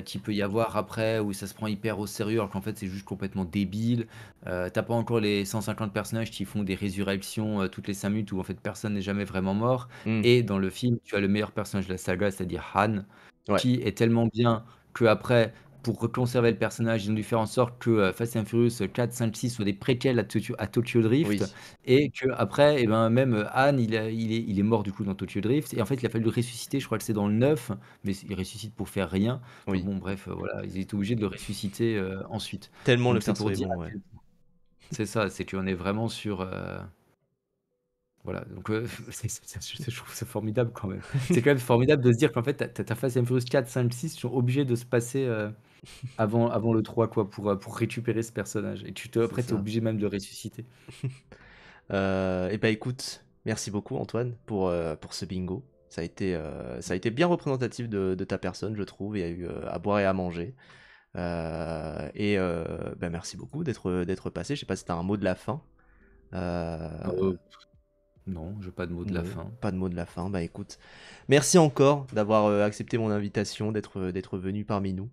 qu'il peut y avoir après où ça se prend hyper au sérieux alors qu'en fait c'est juste complètement débile. Tu pas encore les 150 personnages qui font des résurrections, toutes les 5 minutes où en fait personne n'est jamais vraiment mort Hmm, et dans le film, tu as le meilleur personnage de la saga, c'est-à-dire Han, ouais, qui est tellement bien qu'après, pour conserver le personnage, ils ont dû faire en sorte que, Fast and Furious 4, 5, 6 soient des préquels à Tokyo Drift oui. et qu'après et ben, même, Han, il est mort du coup dans Tokyo Drift et en fait, il a fallu le ressusciter, je crois que c'est dans le 9, mais il ressuscite pour faire rien. Enfin Oui. bon, bref, voilà, ils étaient obligés de le ressusciter, ensuite. Tellement le Donc c'est perso pour est dire bon, à ouais. quel c'est ça, c'est qu'on est vraiment sur, voilà, donc je trouve ça formidable quand même. C'est quand même formidable de se dire qu'en fait, tu Fast and Furious 4, 5, 6 sont obligés de se passer, avant le 3 quoi, pour récupérer ce personnage et C'est après tu es ça. obligé même de le ressusciter. Et bah écoute, merci beaucoup Antoine pour ce bingo. Ça a été bien représentatif de ta personne, je trouve. Il y a eu à boire et à manger. Bah, merci beaucoup d'être passé. Je sais pas si t'as un mot de la fin. Euh, Heu, non, j'ai pas de mot de la non, fin. pas de mot de la fin. Bah écoute, merci encore d'avoir accepté mon invitation, d'être venu parmi nous.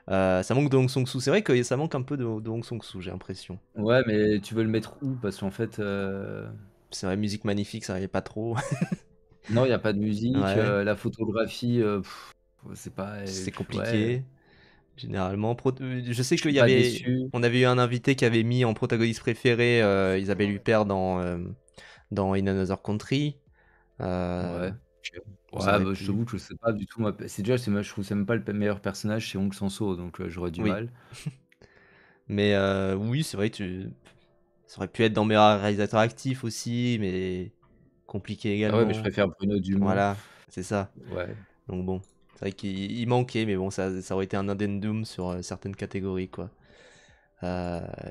Ça manque de Hong Song-soo. C'est vrai que ça manque un peu de Hong Song-soo, j'ai l'impression. Ouais, mais tu veux le mettre où? Parce qu'en fait, C'est vrai, musique magnifique, ça arrivait pas trop. non, il y a pas de musique, Ouais, la photographie, c'est pas, c'est ouais, compliqué. Généralement, je sais Je qu'il suis y pas avait, déçu. on avait eu un invité qui avait mis en protagoniste préféré Isabelle Huppert dans In Another Country. Ouais, OK. Ça Ouais, aurait bah, je pu. t'avoue que je sais pas du tout moi, c'est déjà, c'est moi je trouve c'est même pas le meilleur personnage, c'est Hong Sang-soo, donc j'aurais du Oui. mal. Mais oui, c'est vrai, ça aurait pu être dans meilleur réalisateur actif aussi, mais compliqué Ah ouais, mais je également. préfère Bruno Dumont. Voilà, c'est ça. Ouais, Donc bon, c'est vrai qu'il manquait, mais bon, ça aurait été un addendum sur certaines catégories, quoi.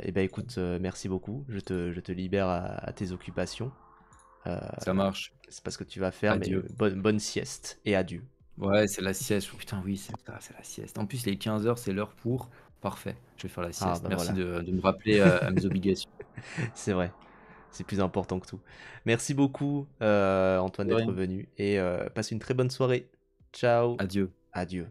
Et ben écoute, merci beaucoup. Je te libère à tes occupations. Euh, ça marche. c'est pas ce que tu vas faire, mais Adieu. bonne sieste et adieu. Ouais, c'est la sieste. Oh putain, oui, c'est ça, c'est la sieste. En plus, les 15 heures, c'est l'heure pour. Parfait, je vais faire la Ah sieste. bah Merci voilà, de me rappeler à mes obligations. c'est vrai, c'est plus important que tout. Merci beaucoup, Antoine, De d'être rien. venu et passe une très bonne soirée. Ciao, Adieu. adieu.